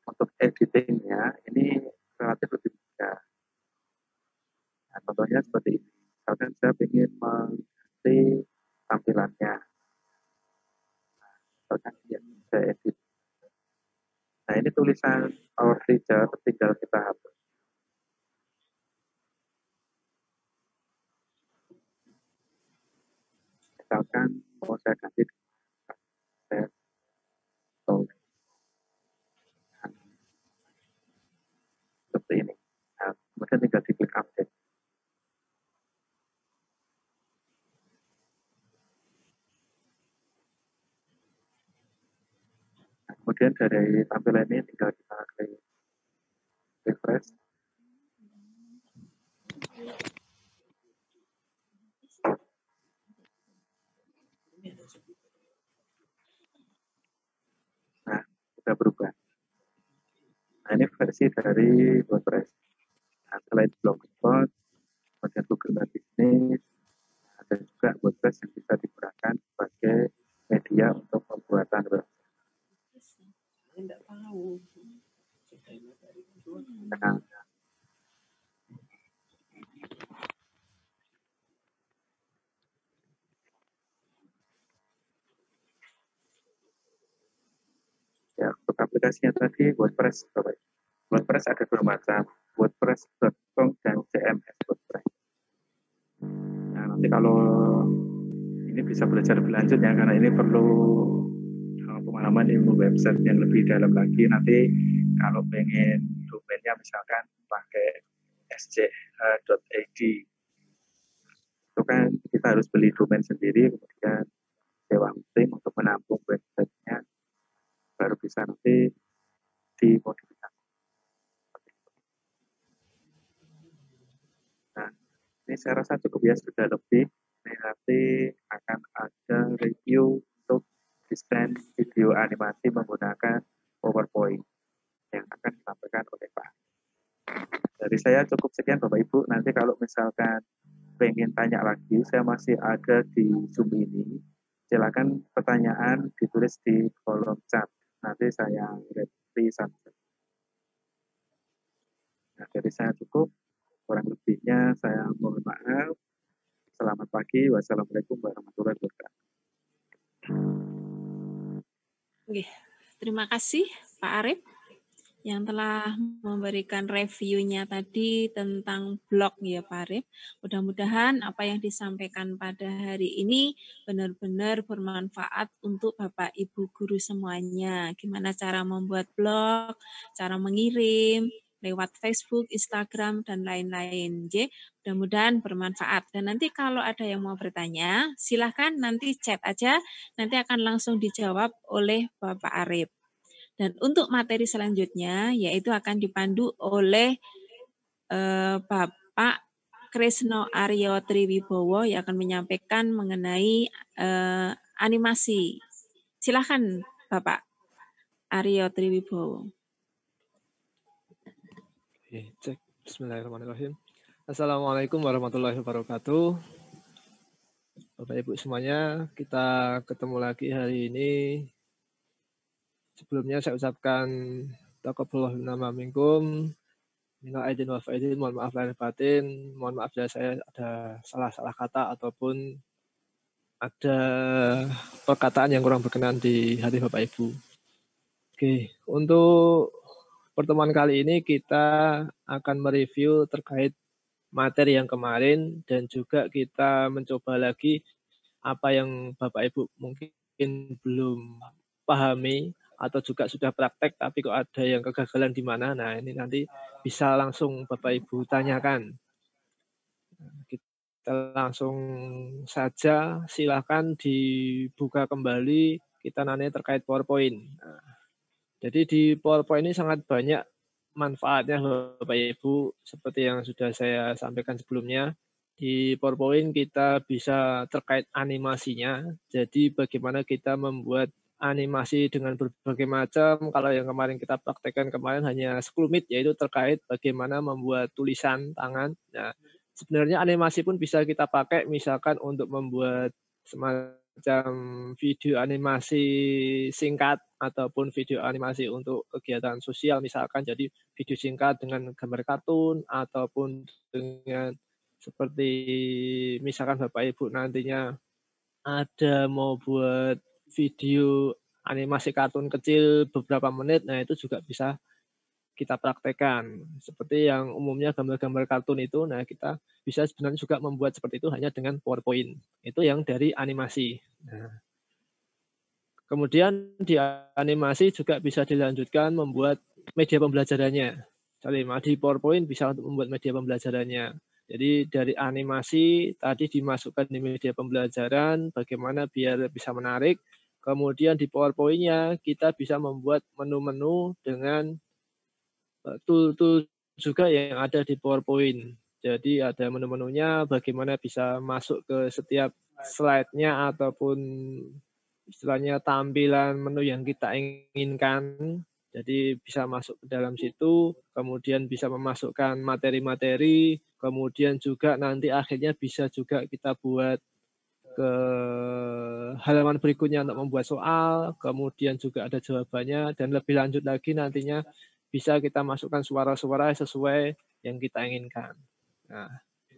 untuk editingnya ini relatif lebih mudah. Nah, contohnya seperti ini. Misalkan saya ingin mengganti tampilannya. Nah, misalkan ya, saya edit. Nah, ini tulisan our teacher, tinggal kita hapus. Misalkan mau saya ganti saya tulis. Nah, seperti ini. Nah, kemudian tinggal diklik update. Nah, kemudian dari tampilan ini tinggal kita klik refresh. Nah, sudah berubah. Nah, ini versi dari WordPress. Nah, selain Blogspot, kemudian Google My Business, ada juga WordPress yang bisa digunakan sebagai media untuk pembuatan website. Nah, ya, untuk aplikasinya tadi WordPress, WordPress ada dua macam, WordPress.com dan CMS WordPress. Nah, nanti kalau ini bisa belajar lebih lanjut ya, karena ini perlu pemahaman ilmu website yang lebih dalam lagi. Nanti kalau pengen domainnya misalkan pakai sj.id, itu kan kita harus beli domain sendiri, kemudian sewa hosting untuk menampung websitenya, baru bisa nanti dimodifikasi. Nah, ini saya rasa cukup ya, sudah lebih. Ini nanti akan ada review untuk desain video animasi menggunakan PowerPoint yang akan disampaikan oleh Pak. Dari saya cukup sekian Bapak Ibu. Nanti kalau misalkan pengen tanya lagi, saya masih ada di Zoom ini. Silakan pertanyaan ditulis di kolom chat. Nanti saya reply saja. Nah, dari saya cukup. Kurang lebihnya saya mohon maaf. Selamat pagi. Wassalamualaikum warahmatullahi wabarakatuh. Oke, terima kasih Pak Arif yang telah memberikan reviewnya tadi tentang blog ya Pak Arif. Mudah-mudahan apa yang disampaikan pada hari ini benar-benar bermanfaat untuk Bapak Ibu guru semuanya. Gimana cara membuat blog, cara mengirim, lewat Facebook, Instagram, dan lain-lain. Mudah-mudahan bermanfaat. Dan nanti kalau ada yang mau bertanya, silahkan nanti chat aja, nanti akan langsung dijawab oleh Bapak Arif. Dan untuk materi selanjutnya yaitu akan dipandu oleh Bapak Krisno Aryo Triwibowo yang akan menyampaikan mengenai animasi. Silakan Bapak Aryo Triwibowo. Oke, cek. Bismillahirrahmanirrahim. Assalamualaikum warahmatullahi wabarakatuh. Bapak Ibu semuanya, kita ketemu lagi hari ini. Sebelumnya saya ucapkan taqabbalallahu minkum, minal aidin wal faizin, mohon maaf lahir batin, mohon maaf jika saya ada salah-salah kata ataupun ada perkataan yang kurang berkenan di hati Bapak Ibu. Oke, untuk pertemuan kali ini kita akan mereview terkait materi yang kemarin dan juga kita mencoba lagi apa yang Bapak Ibu mungkin belum pahami atau juga sudah praktek tapi kok ada yang kegagalan di mana. Nah, ini nanti bisa langsung Bapak Ibu tanyakan. Kita langsung saja, silakan dibuka kembali kita nanti terkait PowerPoint. Nah, jadi di PowerPoint ini sangat banyak manfaatnya Bapak Ibu, seperti yang sudah saya sampaikan sebelumnya. Di PowerPoint kita bisa terkait animasinya, jadi bagaimana kita membuat animasi dengan berbagai macam. Kalau yang kemarin kita praktekkan kemarin hanya sekelumit, yaitu terkait bagaimana membuat tulisan tangan. Nah, sebenarnya animasi pun bisa kita pakai misalkan untuk membuat semacam video animasi singkat ataupun video animasi untuk kegiatan sosial misalkan, jadi video singkat dengan gambar kartun ataupun dengan seperti misalkan Bapak Ibu nantinya ada mau buat video animasi kartun kecil beberapa menit, nah itu juga bisa kita praktekkan. Seperti yang umumnya gambar-gambar kartun itu, nah kita bisa sebenarnya juga membuat seperti itu hanya dengan PowerPoint. Itu yang dari animasi. Nah, kemudian di animasi juga bisa dilanjutkan membuat media pembelajarannya. Di PowerPoint bisa untuk membuat media pembelajarannya. Jadi dari animasi tadi dimasukkan di media pembelajaran, bagaimana biar bisa menarik. Kemudian di PowerPoint-nya kita bisa membuat menu-menu dengan tool-tool juga yang ada di PowerPoint. Jadi ada menu-menunya, bagaimana bisa masuk ke setiap slide-nya ataupun istilahnya tampilan menu yang kita inginkan. Jadi bisa masuk ke dalam situ, kemudian bisa memasukkan materi-materi, kemudian juga nanti akhirnya bisa juga kita buat ke halaman berikutnya untuk membuat soal, kemudian juga ada jawabannya, dan lebih lanjut lagi nantinya bisa kita masukkan suara-suara sesuai yang kita inginkan. Nah,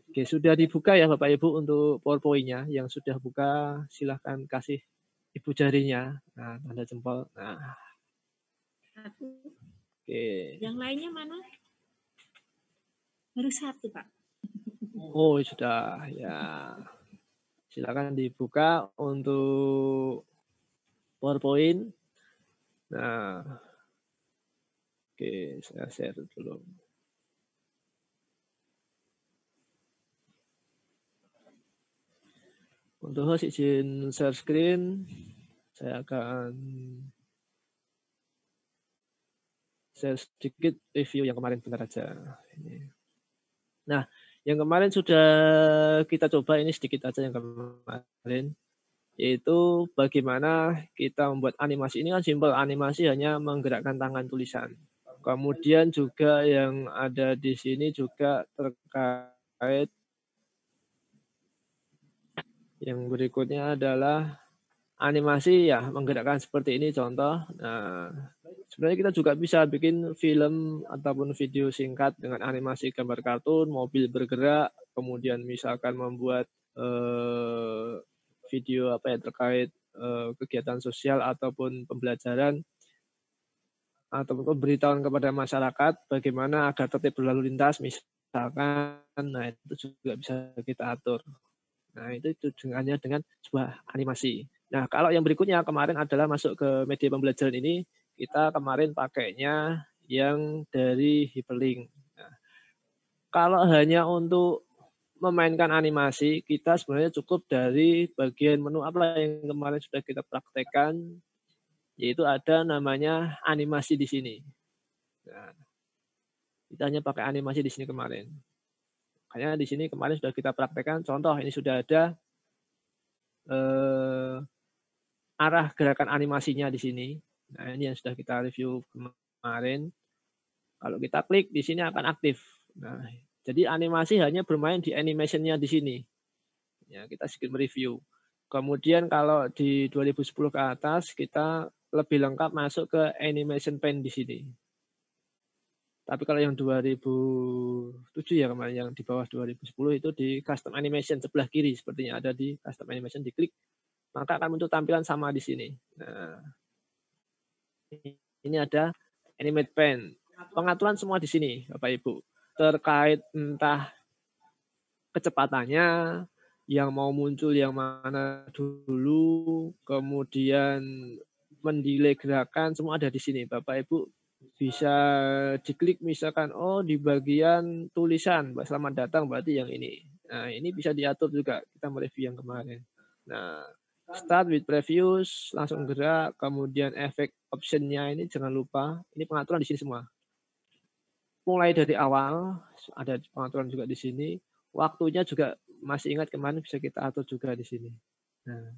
oke, sudah dibuka ya Bapak Ibu untuk PowerPoint-nya. Yang sudah buka silahkan kasih ibu jarinya. Nah, tanda jempol. Nah, Satu. oke. Yang lainnya mana? Baru satu, Pak. Oh, sudah ya. Silakan dibuka untuk PowerPoint. Nah, oke, saya share dulu. Untuk host izin share screen, saya akan share sedikit review yang kemarin bentar aja. Nah, yang kemarin sudah kita coba, ini sedikit aja yang kemarin, yaitu bagaimana kita membuat animasi. Ini kan simpel, animasi hanya menggerakkan tangan tulisan. Kemudian juga yang ada di sini juga terkait yang berikutnya adalah animasi ya menggerakkan seperti ini contoh. Nah, sebenarnya kita juga bisa bikin film ataupun video singkat dengan animasi gambar kartun, mobil bergerak, kemudian misalkan membuat video apa ya terkait kegiatan sosial ataupun pembelajaran ataupun pemberitahuan kepada masyarakat bagaimana agar tertib berlalu lintas misalkan. Nah, itu juga bisa kita atur. Nah, itu dengannya dengan sebuah animasi. Nah, kalau yang berikutnya kemarin adalah masuk ke media pembelajaran ini, kita kemarin pakainya yang dari hyperlink. Nah, kalau hanya untuk memainkan animasi, kita sebenarnya cukup dari bagian menu apa yang kemarin sudah kita praktekkan, yaitu ada namanya animasi di sini. Nah, kita hanya pakai animasi di sini kemarin. Makanya di sini kemarin sudah kita praktekkan. Contoh ini sudah ada arah gerakan animasinya di sini. Nah, ini yang sudah kita review kemarin. Kalau kita klik di sini akan aktif. Nah, jadi animasi hanya bermain di animation-nya di sini. Ya, kita sedikit mereview. Kemudian kalau di 2010 ke atas kita lebih lengkap masuk ke animation paint di sini. Tapi kalau yang 2007 ya kemarin yang di bawah 2010 itu di custom animation sebelah kiri sepertinya ada di custom animation, diklik maka akan muncul tampilan sama di sini. Nah, ini ada animate paint. Pengaturan semua di sini Bapak Ibu. Terkait entah kecepatannya, yang mau muncul yang mana dulu, kemudian mendelay gerakan, semua ada di sini. Bapak Ibu bisa diklik misalkan, oh di bagian tulisan, selamat datang berarti yang ini. Nah ini bisa diatur juga, kita mereview yang kemarin. Nah start with previews, langsung gerak, kemudian efek optionnya ini jangan lupa, ini pengaturan di sini semua. Mulai dari awal, ada pengaturan juga di sini, waktunya juga masih ingat kemarin bisa kita atur juga di sini. Nah,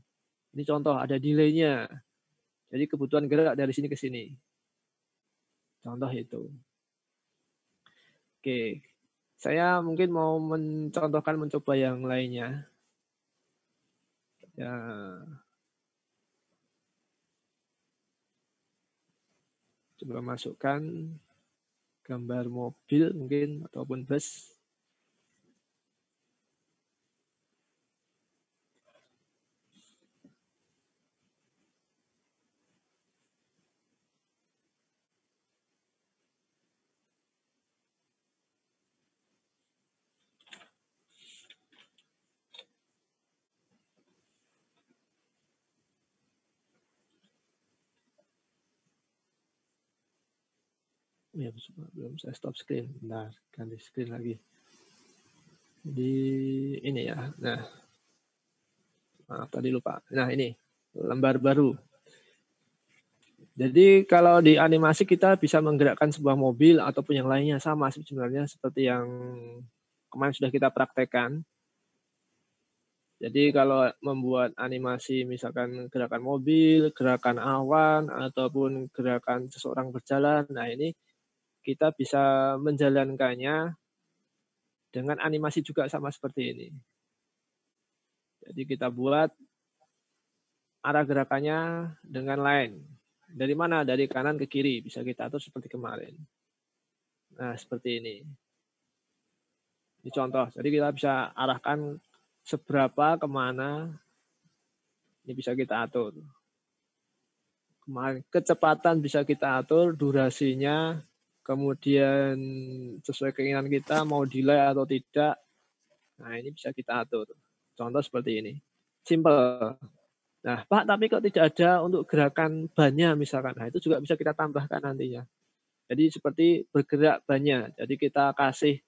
ini contoh ada delay-nya. Jadi kebutuhan gerak dari sini ke sini. Contoh itu. Oke, saya mungkin mau mencoba yang lainnya. Ya. Coba masukkan gambar mobil mungkin ataupun bus. Ya, belum saya stop screen. Bentar, ganti screen lagi. Di ini ya. Nah, maaf tadi lupa. Nah, ini lembar baru. Jadi kalau di animasi kita bisa menggerakkan sebuah mobil ataupun yang lainnya sama sebenarnya seperti yang kemarin sudah kita praktekkan. Jadi kalau membuat animasi misalkan gerakan mobil, gerakan awan, ataupun gerakan seseorang berjalan, nah ini kita bisa menjalankannya dengan animasi juga sama seperti ini. Jadi kita buat arah gerakannya dengan line. Dari mana? Dari kanan ke kiri. Bisa kita atur seperti kemarin. Nah, seperti ini. Ini contoh. Jadi kita bisa arahkan seberapa kemana. Ini bisa kita atur. Kecepatan bisa kita atur, durasinya, kemudian sesuai keinginan kita mau delay atau tidak. Nah, ini bisa kita atur. Contoh seperti ini. Simple. Nah, Pak, tapi kok tidak ada untuk gerakan bannya misalkan. Nah, itu juga bisa kita tambahkan nantinya. Jadi seperti bergerak bannya. Jadi kita kasih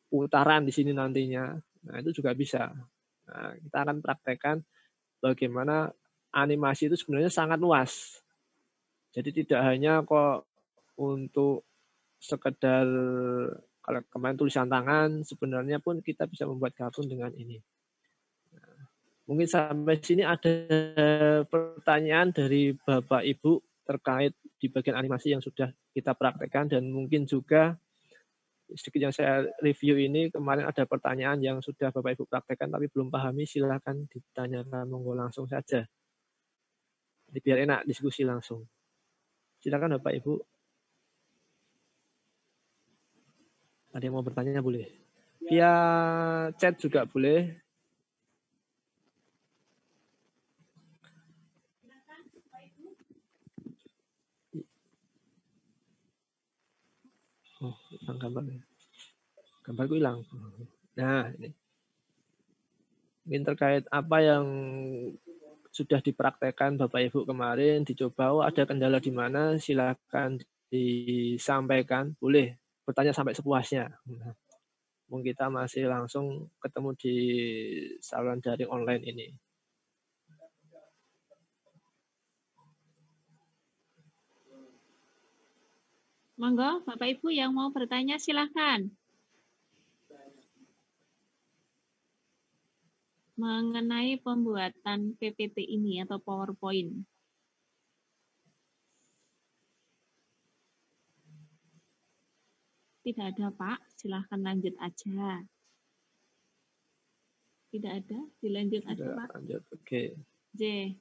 putaran di sini nantinya. Nah, itu juga bisa. Nah, kita akan praktekkan bagaimana animasi itu sebenarnya sangat luas. Jadi tidak hanya kok untuk sekedar kalau kemarin tulisan tangan, sebenarnya pun kita bisa membuat kartun dengan ini. Mungkin sampai sini ada pertanyaan dari Bapak Ibu terkait di bagian animasi yang sudah kita praktekkan dan mungkin juga sedikit yang saya review ini kemarin ada pertanyaan yang sudah Bapak Ibu praktekkan tapi belum pahami, silakan ditanyakan, monggo langsung saja. Jadi biar enak diskusi langsung. Silakan Bapak Ibu. Ada yang mau bertanya boleh. Via chat juga boleh. Oh, hilang gambarnya. Gambarku hilang. Nah, ini. Mungkin terkait apa yang sudah dipraktekkan Bapak Ibu kemarin, dicoba, oh ada kendala di mana, silakan disampaikan. Boleh bertanya sampai sepuasnya. Nah, mungkin kita masih langsung ketemu di saluran daring online ini. Monggo, Bapak Ibu yang mau bertanya silahkan. Mengenai pembuatan PPT ini atau PowerPoint. Tidak ada, Pak. Silahkan lanjut aja. Tidak ada, dilanjut aja, Pak. Lanjut, oke. J.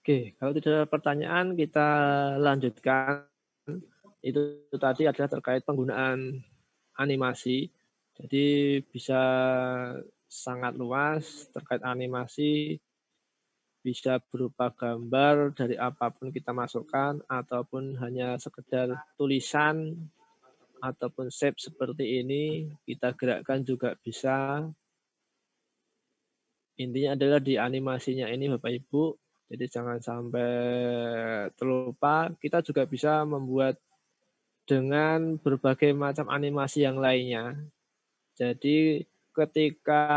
Oke, kalau tidak ada pertanyaan kita lanjutkan. Itu tadi adalah terkait penggunaan animasi. Jadi bisa sangat luas terkait animasi, bisa berupa gambar dari apapun kita masukkan, ataupun hanya sekedar tulisan, ataupun shape seperti ini, kita gerakkan juga bisa. Intinya adalah di animasinya ini Bapak Ibu, jadi jangan sampai terlupa, kita juga bisa membuat dengan berbagai macam animasi yang lainnya. Jadi ketika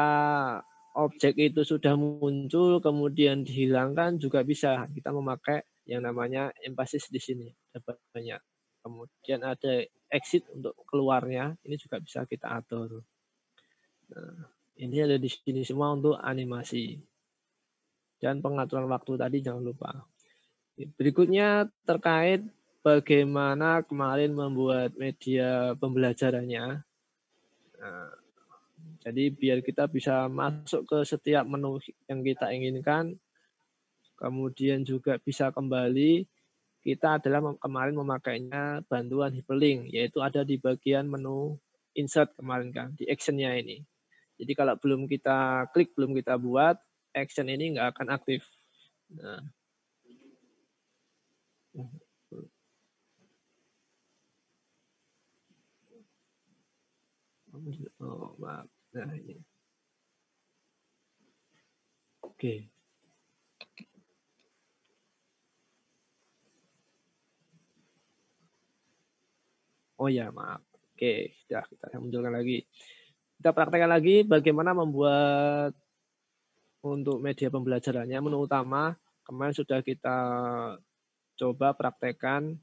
objek itu sudah muncul, kemudian dihilangkan juga bisa. Kita memakai yang namanya emphasis di sini. Ada banyak. Kemudian ada exit untuk keluarnya, ini juga bisa kita atur. Nah, ini ada di sini semua untuk animasi. Dan pengaturan waktu tadi jangan lupa. Berikutnya terkait bagaimana kemarin membuat media pembelajarannya. Nah, jadi biar kita bisa masuk ke setiap menu yang kita inginkan, kemudian juga bisa kembali, kita adalah kemarin memakainya bantuan hyperlink, yaitu ada di bagian menu insert kemarin kan, di action-nya ini. Jadi kalau belum kita klik, belum kita buat, action ini nggak akan aktif. Nah. Oh, maaf. Nah, ini. Oke. Oh ya, maaf. Oke, sudah kita munculkan lagi. Kita praktekkan lagi bagaimana membuat untuk media pembelajarannya menu utama. Kemarin sudah kita coba praktekkan.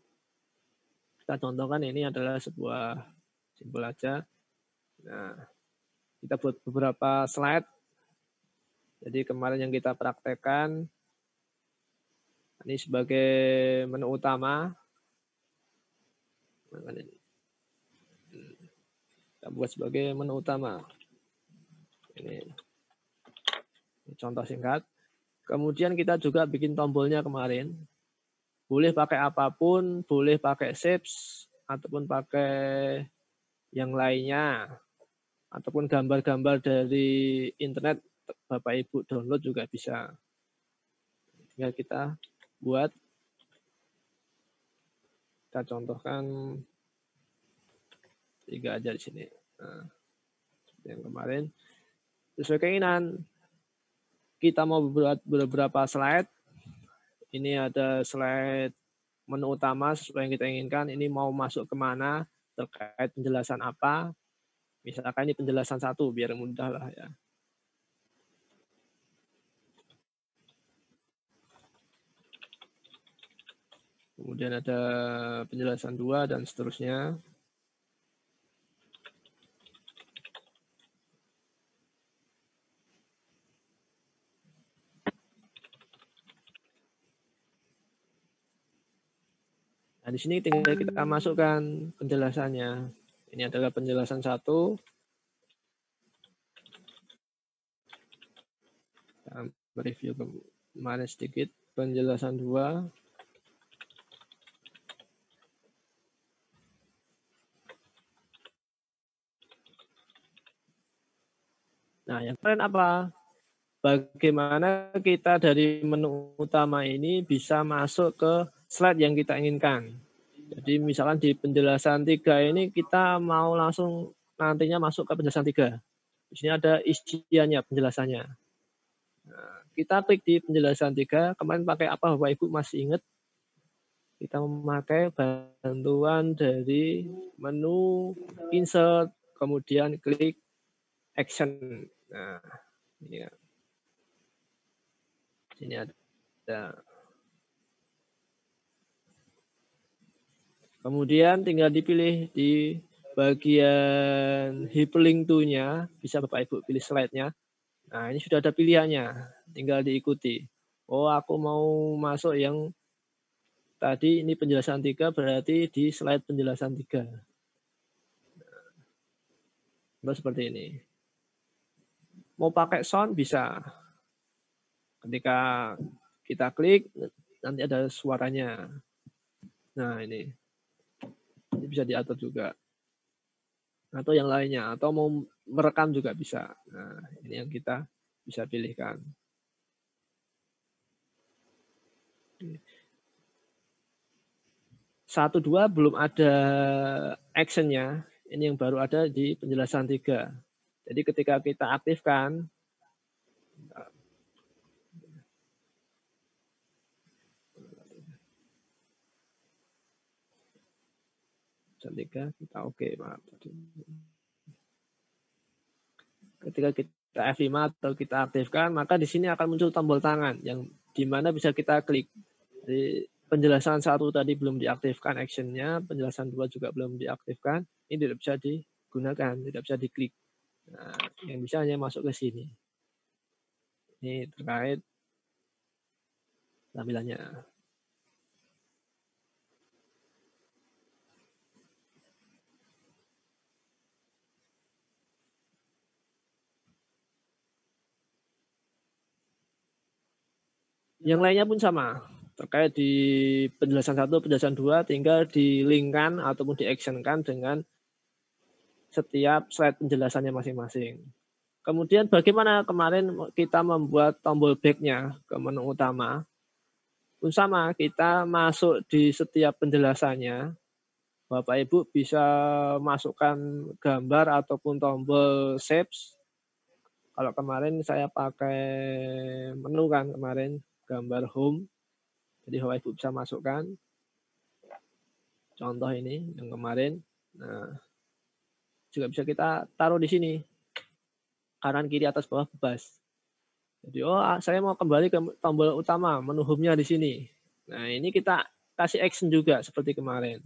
Kita contohkan ini adalah sebuah simbol aja. Nah, kita buat beberapa slide. Jadi kemarin yang kita praktekkan ini sebagai menu utama. Kita buat sebagai menu utama. Ini contoh singkat. Kemudian kita juga bikin tombolnya kemarin. Boleh pakai apapun, boleh pakai shapes, ataupun pakai yang lainnya. Ataupun gambar-gambar dari internet, Bapak Ibu download juga bisa. Tinggal kita buat. Kita contohkan 3 aja di sini. Nah, yang kemarin. Sesuai keinginan. Kita mau buat beberapa slide. Ini ada slide menu utama sesuai yang kita inginkan. Ini mau masuk kemana, terkait penjelasan apa. Misalkan ini penjelasan 1, biar mudah lah ya. Kemudian ada penjelasan 2 dan seterusnya. Nah, di sini tinggal kita masukkan penjelasannya. Ini adalah penjelasan 1. Kita review kemarin sedikit. Penjelasan 2. Nah, yang kemarin apa? Bagaimana kita dari menu utama ini bisa masuk ke slide yang kita inginkan. Jadi misalkan di penjelasan 3 ini kita mau langsung nantinya masuk ke penjelasan 3. Di sini ada isiannya, penjelasannya. Nah, kita klik di penjelasan 3. Kemarin pakai apa Bapak Ibu masih ingat? Kita memakai bantuan dari menu insert, kemudian klik action. Nah, ini ya. Sini ada. Kemudian tinggal dipilih di bagian hyperlink to-nya, bisa Bapak Ibu pilih slide-nya. Nah, ini sudah ada pilihannya, tinggal diikuti. Oh, aku mau masuk yang tadi ini penjelasan 3, berarti di slide penjelasan 3. Nah, seperti ini. Mau pakai sound bisa. Ketika kita klik, nanti ada suaranya. Nah, ini bisa diatur juga. Atau yang lainnya, atau mau merekam juga bisa. Nah, ini yang kita bisa pilihkan. 1, 2 belum ada action-nya. Ini yang baru ada di penjelasan 3. Jadi ketika kita aktifkan, ketika kita oke, maaf. Ketika kita F5 atau kita aktifkan, maka di sini akan muncul tombol tangan yang di mana bisa kita klik. Jadi penjelasan 1 tadi belum diaktifkan action-nya, penjelasan 2 juga belum diaktifkan, ini tidak bisa digunakan, tidak bisa diklik. Nah, yang bisa hanya masuk ke sini. Ini terkait tampilannya. Yang lainnya pun sama. Terkait di penjelasan 1, penjelasan 2 tinggal di-link-kan ataupun di-action-kan dengan setiap slide penjelasannya masing-masing. Kemudian bagaimana kemarin kita membuat tombol back-nya ke menu utama. Pun sama, kita masuk di setiap penjelasannya. Bapak Ibu bisa masukkan gambar ataupun tombol shapes. Kalau kemarin saya pakai menu kan kemarin, gambar home. Jadi Bapak Ibu bisa masukkan. Contoh ini yang kemarin. Nah, juga bisa kita taruh di sini. Kanan, kiri, atas, bawah, bebas. Jadi, oh saya mau kembali ke tombol utama, menu home-nya di sini. Nah, ini kita kasih action juga seperti kemarin.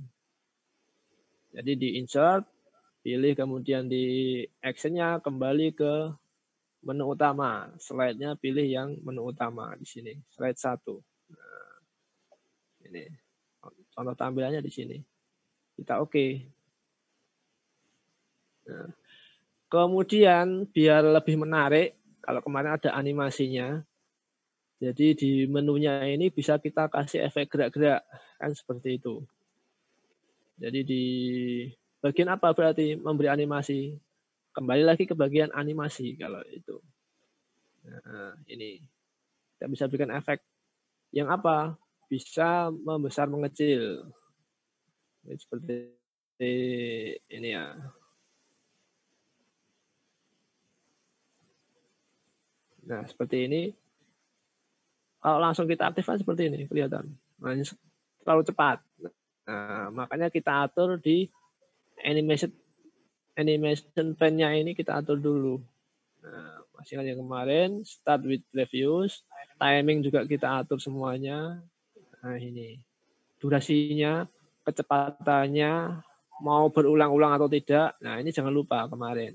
Jadi di insert, pilih kemudian di action-nya kembali ke menu utama. Slide-nya pilih yang menu utama di sini, slide 1. Nah, ini contoh tampilannya di sini. Kita oke. Nah, kemudian biar lebih menarik, kalau kemarin ada animasinya, jadi di menunya ini bisa kita kasih efek gerak-gerak, kan seperti itu. Jadi di bagian apa berarti memberi animasi? Kembali lagi ke bagian animasi kalau itu. Nah, ini kita bisa berikan efek yang apa? Bisa membesar mengecil. Seperti ini ya. Nah, seperti ini. Kalau langsung kita aktifkan seperti ini, kelihatan. Nah, ini terlalu cepat. Nah, makanya kita atur di animation pen-nya ini kita atur dulu. Nah, masih yang kemarin, start with previews, timing juga kita atur semuanya. Nah, ini. Durasinya, kecepatannya, mau berulang-ulang atau tidak. Nah, ini jangan lupa kemarin.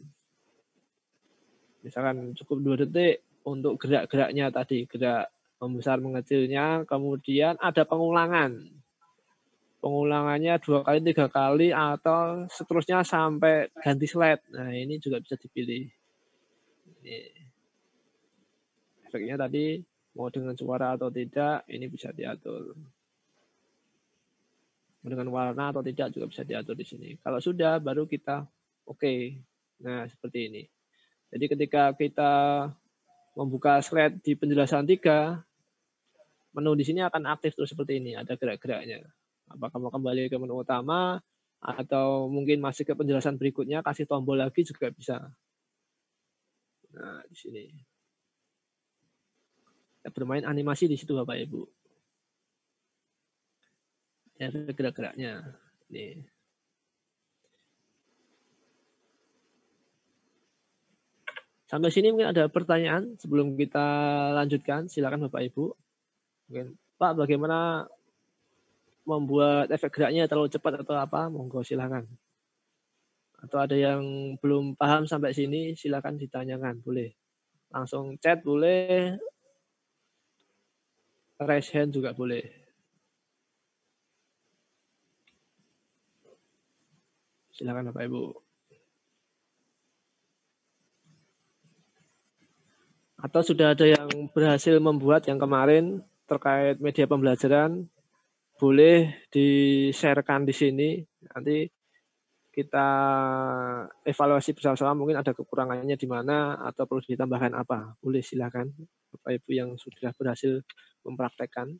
Misalkan cukup 2 detik untuk gerak-geraknya tadi, gerak membesar mengecilnya, kemudian ada pengulangan. Pengulangannya 2 kali, 3 kali, atau seterusnya sampai ganti slide. Nah, ini juga bisa dipilih. Ini. Efeknya tadi, mau dengan suara atau tidak, ini bisa diatur. Dengan warna atau tidak juga bisa diatur di sini. Kalau sudah, baru kita oke. Nah, seperti ini. Jadi ketika kita membuka slide di penjelasan 3, menu di sini akan aktif terus seperti ini, ada gerak-geraknya. Apakah mau kembali ke menu utama, atau mungkin masih ke penjelasan berikutnya, kasih tombol lagi juga bisa. Nah, di sini. Kita bermain animasi di situ Bapak Ibu. Efek gerak-geraknya. Nih. Sampai sini mungkin ada pertanyaan sebelum kita lanjutkan. Silakan Bapak Ibu. Mungkin Pak, bagaimana membuat efek geraknya terlalu cepat atau apa? Monggo silakan. Atau ada yang belum paham sampai sini, silakan ditanyakan, boleh. Langsung chat boleh, raise hand juga boleh. Silakan Bapak Ibu. Atau sudah ada yang berhasil membuat yang kemarin terkait media pembelajaran, boleh di-sharekan di sini. Nanti kita evaluasi bersama-sama, mungkin ada kekurangannya di mana atau perlu ditambahkan apa. Boleh silakan Bapak Ibu yang sudah berhasil mempraktekkan.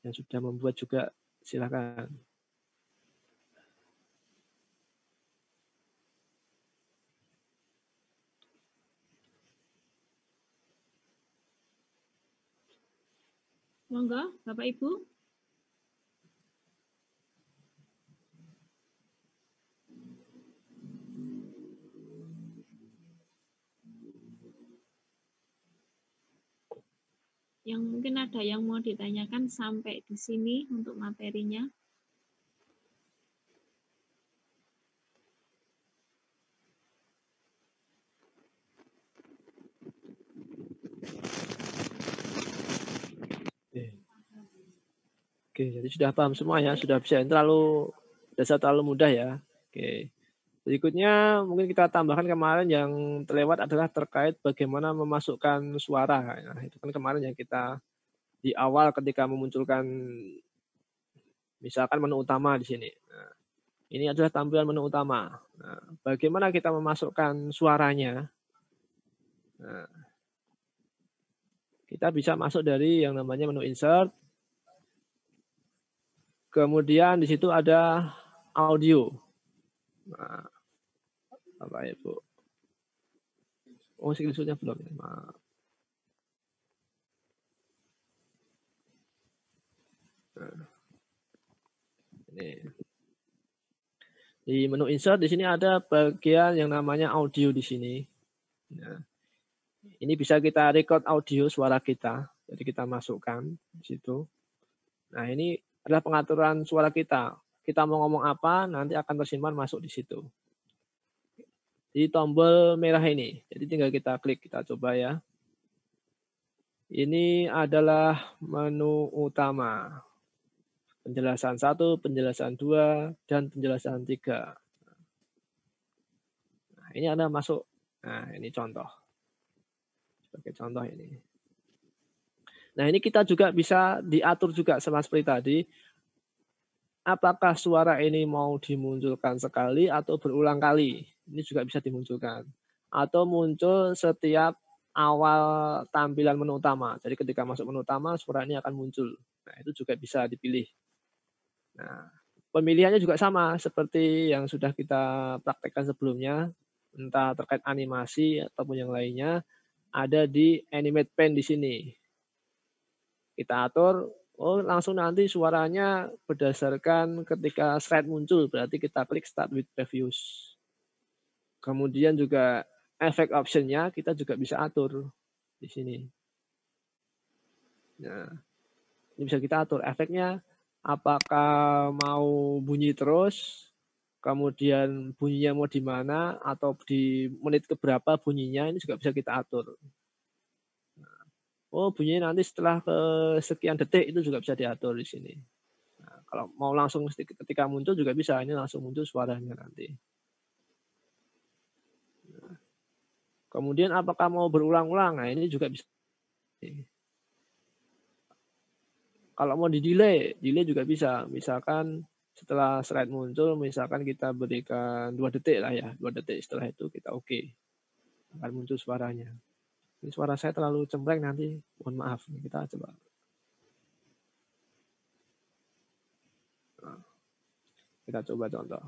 Yang sudah membuat juga silakan. Monggo, Bapak Ibu. Yang mungkin ada yang mau ditanyakan sampai di sini untuk materinya. Oke, jadi sudah paham semua ya, sudah bisa terlalu dasar terlalu mudah ya. Oke. Berikutnya mungkin kita tambahkan kemarin yang terlewat adalah terkait bagaimana memasukkan suara. Nah, itu kan kemarin yang kita di awal ketika memunculkan misalkan menu utama di sini. Nah, ini adalah tampilan menu utama. Nah, bagaimana kita memasukkan suaranya? Nah, kita bisa masuk dari yang namanya menu insert. Kemudian di situ ada audio. Nah, Bapak Ibu. Oh, screenshotnya belum. Maaf. Nah, ini. Di menu insert di sini ada bagian yang namanya audio di sini. Nah, ini bisa kita record audio suara kita. Jadi kita masukkan di situ. Nah, ini adalah pengaturan suara kita. Kita mau ngomong apa, nanti akan tersimpan masuk di situ. Di tombol merah ini. Jadi tinggal kita klik, kita coba ya. Ini adalah menu utama. Penjelasan 1, penjelasan 2, dan penjelasan 3. Nah, ini ada masuk. Nah, ini contoh. Sebagai contoh ini. Nah, ini kita juga bisa diatur juga sama seperti tadi. Apakah suara ini mau dimunculkan sekali atau berulang kali? Ini juga bisa dimunculkan. Atau muncul setiap awal tampilan menu utama. Jadi ketika masuk menu utama, suara ini akan muncul. Nah, itu juga bisa dipilih. Nah, pemilihannya juga sama seperti yang sudah kita praktekkan sebelumnya. Entah terkait animasi ataupun yang lainnya. Ada di Animate Pen di sini. Kita atur, oh langsung nanti suaranya berdasarkan ketika slide muncul, berarti kita klik Start with Previews. Kemudian juga efek option-nya kita juga bisa atur di sini. Nah, ini bisa kita atur efeknya, apakah mau bunyi terus, kemudian bunyinya mau di mana, atau di menit keberapa bunyinya, ini juga bisa kita atur. Oh, bunyinya nanti setelah sekian detik itu juga bisa diatur di sini. Nah, kalau mau langsung ketika muncul juga bisa, ini langsung muncul suaranya nanti. Nah, kemudian apakah mau berulang-ulang? Nah, ini juga bisa. Kalau mau delay juga bisa. Misalkan setelah slide muncul, misalkan kita berikan 2 detik lah ya, 2 detik setelah itu kita oke. Akan muncul suaranya. Ini suara saya terlalu cempreng nanti, mohon maaf. Kita coba. Nah, kita coba contoh.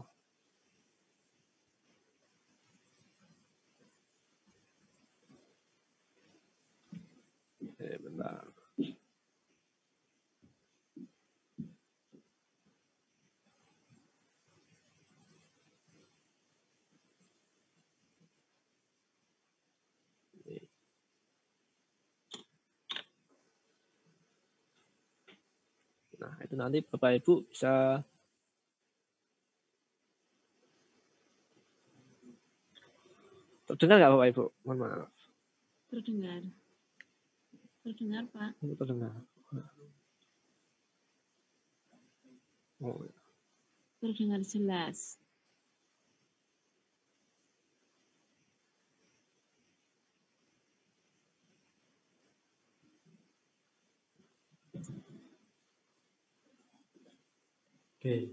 Nah, itu nanti Bapak Ibu bisa terdengar nggak Bapak Ibu? Mohon maaf. Terdengar. Terdengar, Pak. Terdengar. Oh. Terdengar jelas. Oke.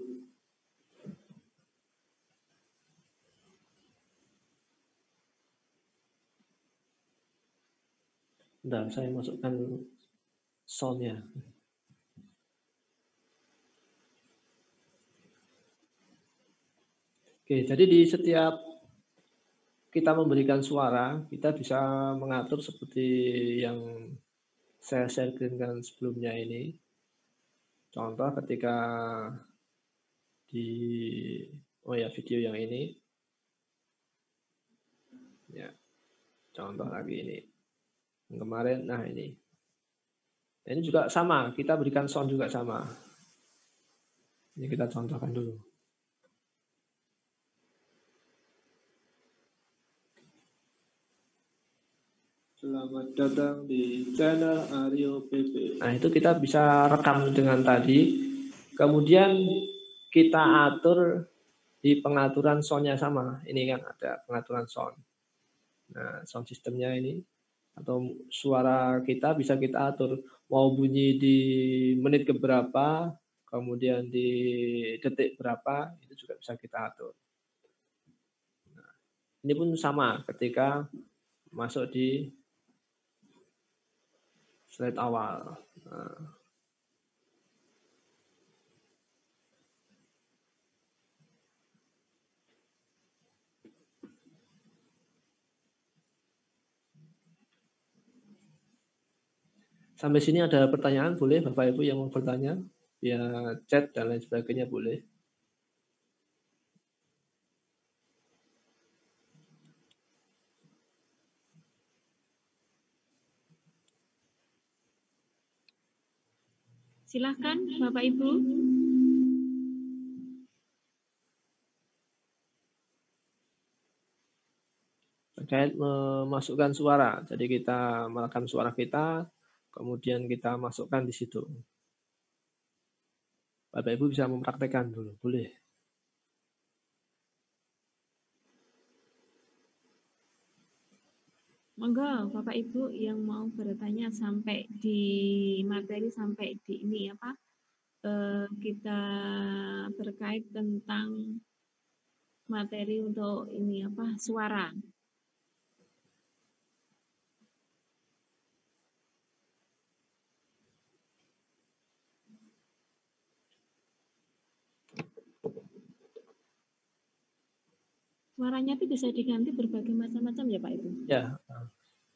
Bentar, saya masukkan sound-nya. Oke, jadi di setiap kita memberikan suara, kita bisa mengatur seperti yang saya sharekan sebelumnya ini. Contoh ketika di video yang ini. Ya. Contoh lagi ini. Yang kemarin, nah ini. Ini juga sama, kita berikan sound juga sama. Ini kita contohkan dulu. Selamat datang di channel Aryo PP. Nah, itu kita bisa rekam dengan tadi. Kemudian kita atur di pengaturan sound-nya sama. Ini kan ada pengaturan sound. Nah, sound sistemnya ini atau suara kita bisa kita atur mau bunyi di menit keberapa, kemudian di detik berapa, itu juga bisa kita atur. Nah, ini pun sama ketika masuk di slide awal. Nah, sampai sini ada pertanyaan, boleh Bapak Ibu yang mau bertanya via chat dan lain sebagainya boleh. Silahkan Bapak Ibu. Terkait memasukkan suara, jadi kita merekam suara kita, kemudian kita masukkan di situ. Bapak Ibu bisa mempraktekkan dulu, boleh. Monggo Bapak Ibu yang mau bertanya sampai di materi sampai di ini apa kita terkait tentang materi untuk ini apa suara. Suaranya itu bisa diganti berbagai macam-macam ya Pak Ibu? Ya,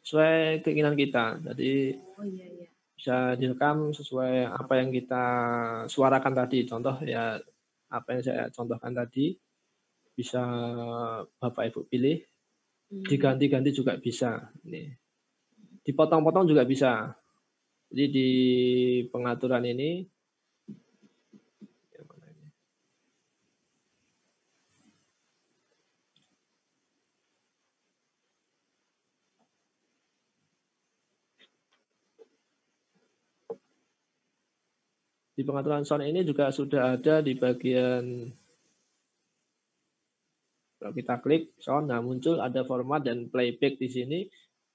sesuai keinginan kita. Jadi iya. bisa direkam sesuai apa yang kita suarakan tadi. Contoh ya apa yang saya contohkan tadi bisa Bapak Ibu pilih. Diganti-ganti juga bisa. Nih. Dipotong-potong juga bisa. Jadi di pengaturan ini di pengaturan sound ini juga sudah ada di bagian kalau kita klik sound, nah muncul ada format dan playback di sini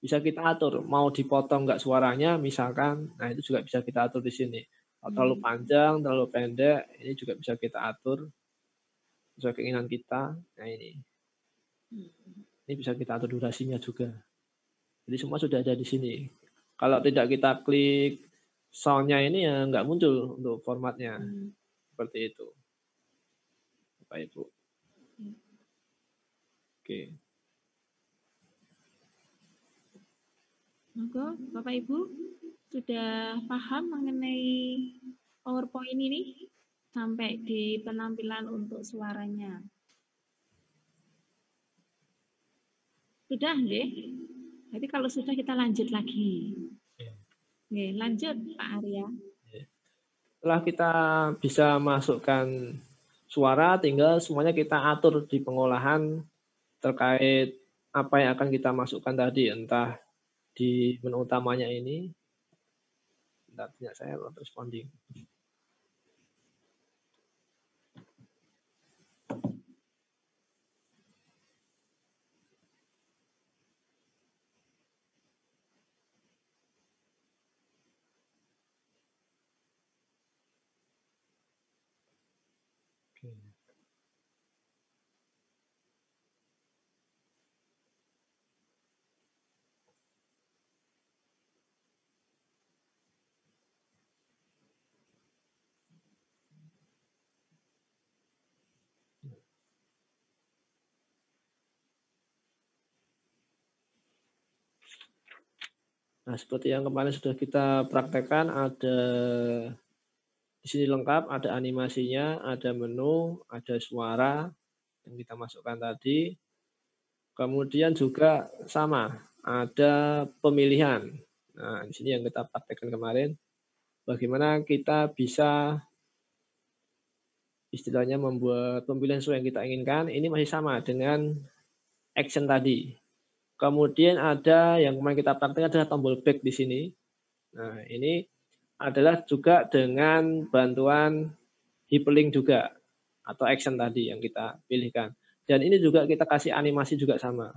bisa kita atur mau dipotong nggak suaranya misalkan, nah itu juga bisa kita atur di sini. Kalau terlalu panjang, terlalu pendek, ini juga bisa kita atur sesuai keinginan kita. Nah ini bisa kita atur durasinya juga. Jadi semua sudah ada di sini. Kalau tidak kita klik sound-nya ini ya nggak muncul untuk formatnya. Seperti itu. Bapak Ibu. Oke. Monggo Bapak Ibu sudah paham mengenai PowerPoint ini sampai di penampilan untuk suaranya. Sudah, nggih? Jadi kalau sudah kita lanjut lagi. Nggih, lanjut Pak Arya. Setelah kita bisa masukkan suara, tinggal semuanya kita atur di pengolahan terkait apa yang akan kita masukkan tadi, entah di menu utamanya ini. Bentar, saya not responding. Nah, seperti yang kemarin sudah kita praktekkan, ada di sini lengkap, ada animasinya, ada menu, ada suara yang kita masukkan tadi. Kemudian juga sama, ada pemilihan. Nah, di sini yang kita praktekkan kemarin, bagaimana kita bisa istilahnya membuat pemilihan sesuai yang kita inginkan. Ini masih sama dengan action tadi. Kemudian ada yang kemarin kita praktekkan adalah tombol back di sini. Nah, ini adalah juga dengan bantuan hyperlink juga atau action tadi yang kita pilihkan. Dan ini juga kita kasih animasi juga sama.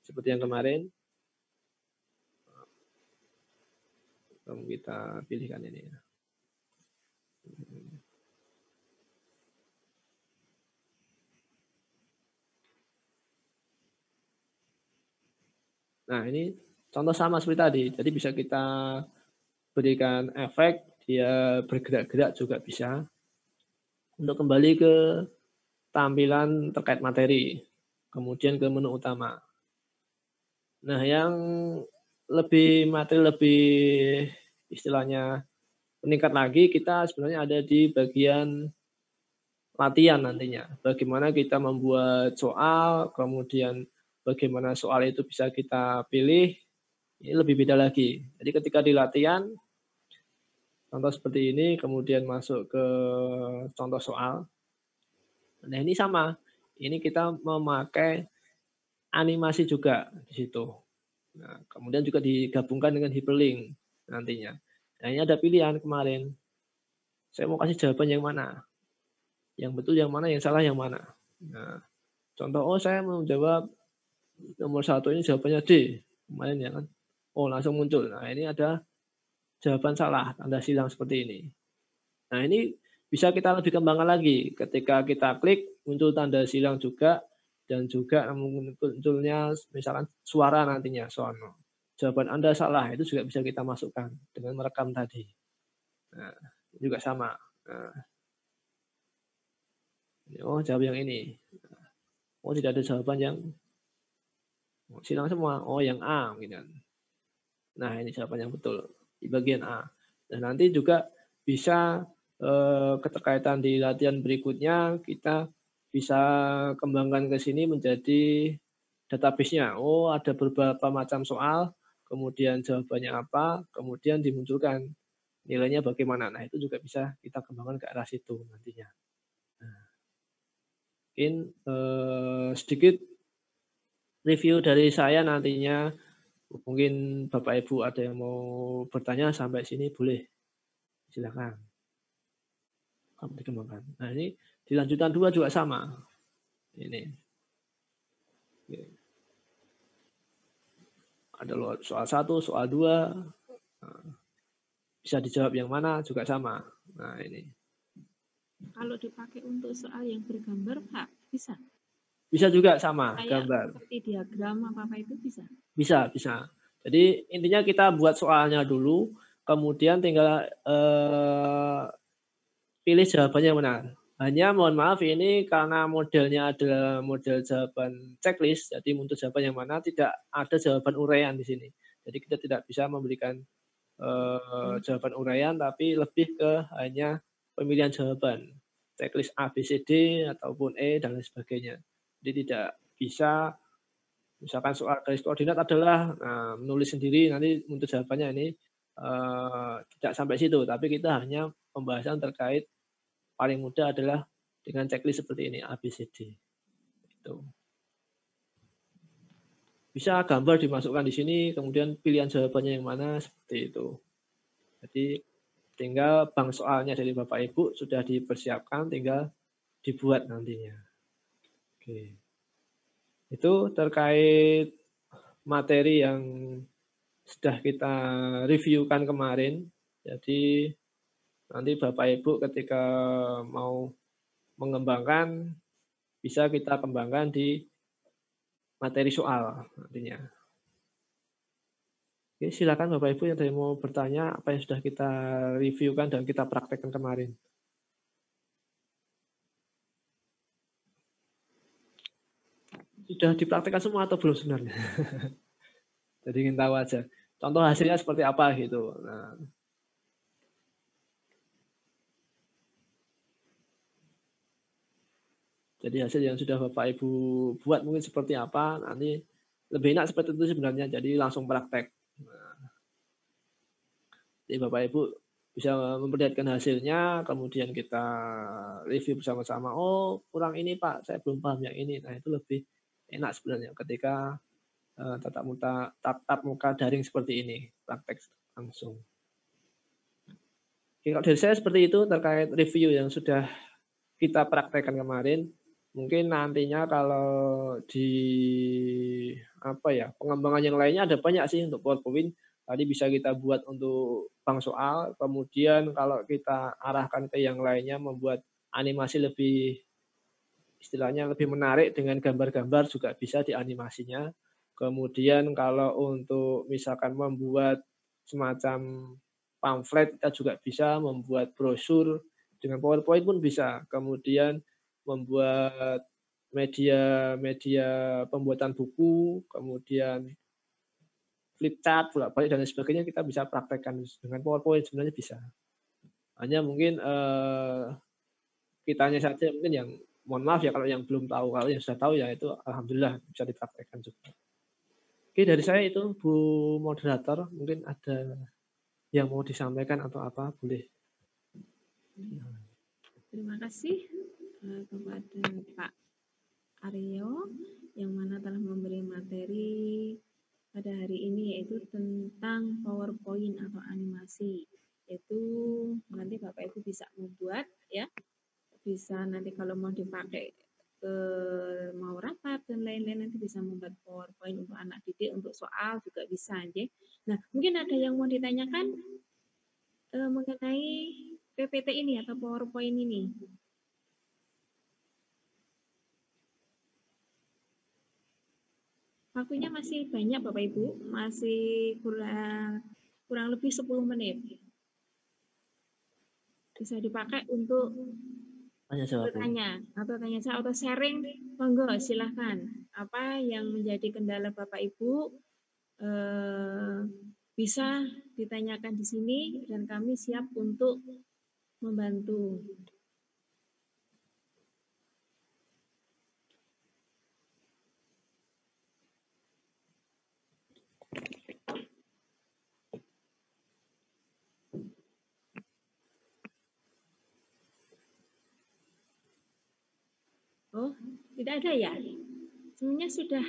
Seperti yang kemarin. Kita pilihkan ini. Nah, ini contoh sama seperti tadi. Jadi bisa kita berikan efek, dia bergerak-gerak juga bisa. Untuk kembali ke tampilan terkait materi. Kemudian ke menu utama. Nah, yang lebih materi, lebih istilahnya meningkat lagi, kita sebenarnya ada di bagian latihan nantinya. Bagaimana kita membuat soal, kemudian bagaimana soal itu bisa kita pilih, ini lebih beda lagi. Jadi ketika di latihan, contoh seperti ini, kemudian masuk ke contoh soal. Nah, ini sama. Ini kita memakai animasi juga di situ. Nah, kemudian juga digabungkan dengan hyperlink nantinya. Nah, ini ada pilihan kemarin. Saya mau kasih jawaban yang mana? Yang betul yang mana, yang salah yang mana? Nah, contoh, saya mau jawab nomor 1 ini jawabannya D. Kemarin ya kan. Oh, langsung muncul. Nah, ini ada jawaban salah, tanda silang seperti ini. Nah, ini bisa kita lebih kembangkan lagi. Ketika kita klik, muncul tanda silang juga, dan juga munculnya misalkan suara nantinya, sono. Jawaban Anda salah, itu juga bisa kita masukkan dengan merekam tadi. Nah, juga sama. Nah, oh, jawab yang ini. Oh, tidak ada jawaban yang silang semua. Oh, yang A. Gitu. Nah, ini jawaban yang betul di bagian A. Dan nanti juga bisa keterkaitan di latihan berikutnya, kita bisa kembangkan ke sini menjadi database-nya. Oh, ada beberapa macam soal, kemudian jawabannya apa, kemudian dimunculkan nilainya bagaimana. Nah, itu juga bisa kita kembangkan ke arah situ nantinya. Nah, mungkin sedikit review dari saya nantinya. Mungkin Bapak Ibu ada yang mau bertanya sampai sini boleh. Silakan. Kamu dikembangkan. Nah, ini di lanjutan 2 juga sama. Ini. Ada soal 1, soal 2. Bisa dijawab yang mana juga sama. Nah, ini. Kalau dipakai untuk soal yang bergambar, Pak, bisa? Bisa juga sama, kayak gambar. Seperti diagram apa itu bisa? Bisa, bisa. Jadi intinya kita buat soalnya dulu, kemudian tinggal pilih jawabannya yang benar. Hanya mohon maaf ini karena modelnya adalah model jawaban checklist, jadi untuk jawaban yang mana tidak ada jawaban uraian di sini. Jadi kita tidak bisa memberikan jawaban uraian, tapi lebih ke hanya pemilihan jawaban. Checklist A, B, C, D, ataupun E, dan lain sebagainya. Jadi tidak bisa, misalkan soal garis koordinat adalah menulis sendiri, nanti untuk jawabannya ini tidak sampai situ, tapi kita hanya pembahasan terkait paling mudah adalah dengan checklist seperti ini, ABCD. Itu. Bisa gambar dimasukkan di sini, kemudian pilihan jawabannya yang mana, seperti itu. Jadi tinggal bank soalnya dari Bapak Ibu sudah dipersiapkan, tinggal dibuat nantinya. Oke. Itu terkait materi yang sudah kita reviewkan kemarin. Jadi nanti Bapak Ibu ketika mau mengembangkan, bisa kita kembangkan di materi soal nantinya. Oke, silakan Bapak Ibu yang ada yang mau bertanya apa yang sudah kita reviewkan dan kita praktekkan kemarin. Sudah dipraktekkan semua atau belum sebenarnya? Jadi ingin tahu aja. Contoh hasilnya seperti apa gitu. Nah. Jadi hasil yang sudah Bapak Ibu buat mungkin seperti apa, nanti lebih enak seperti itu sebenarnya, jadi langsung praktek. Nah. Jadi Bapak Ibu bisa memperlihatkan hasilnya, kemudian kita review bersama-sama, oh kurang ini Pak, saya belum paham yang ini. Nah itu lebih enak sebenarnya ketika tatap muka daring seperti ini, praktek langsung. Oke, kalau dari saya seperti itu terkait review yang sudah kita praktekkan kemarin. Mungkin nantinya kalau di pengembangan yang lainnya ada banyak sih untuk PowerPoint. Tadi bisa kita buat untuk bank soal, kemudian kalau kita arahkan ke yang lainnya membuat animasi lebih istilahnya lebih menarik dengan gambar-gambar juga bisa di animasinya. Kemudian kalau untuk misalkan membuat semacam pamflet, kita juga bisa membuat brosur dengan PowerPoint pun bisa. Kemudian membuat media pembuatan buku, kemudian flip chart, bolak-balik dan lain sebagainya kita bisa praktekkan dengan PowerPoint sebenarnya bisa. Hanya mungkin kitanya saja mungkin yang mohon maaf ya kalau yang belum tahu, kalau yang sudah tahu ya itu alhamdulillah bisa dipraktekkan juga. Oke, dari saya itu Bu Moderator, mungkin ada yang mau disampaikan atau apa, boleh. Terima kasih kepada Pak Aryo yang mana telah memberi materi pada hari ini yaitu tentang PowerPoint atau animasi. Yaitu nanti Bapak Ibu bisa membuat ya. Bisa nanti kalau mau dipakai mau rapat dan lain-lain nanti bisa membuat PowerPoint untuk anak didik, untuk soal juga bisa aja. Nah, mungkin ada yang mau ditanyakan mengenai PPT ini atau PowerPoint ini. Waktunya masih banyak Bapak Ibu, masih kurang lebih 10 menit. Bisa dipakai untuk bertanya atau tanya jawab atau sharing, monggo silahkan. Apa yang menjadi kendala Bapak Ibu bisa ditanyakan di sini dan kami siap untuk membantu. Oh, tidak ada ya? Semuanya sudah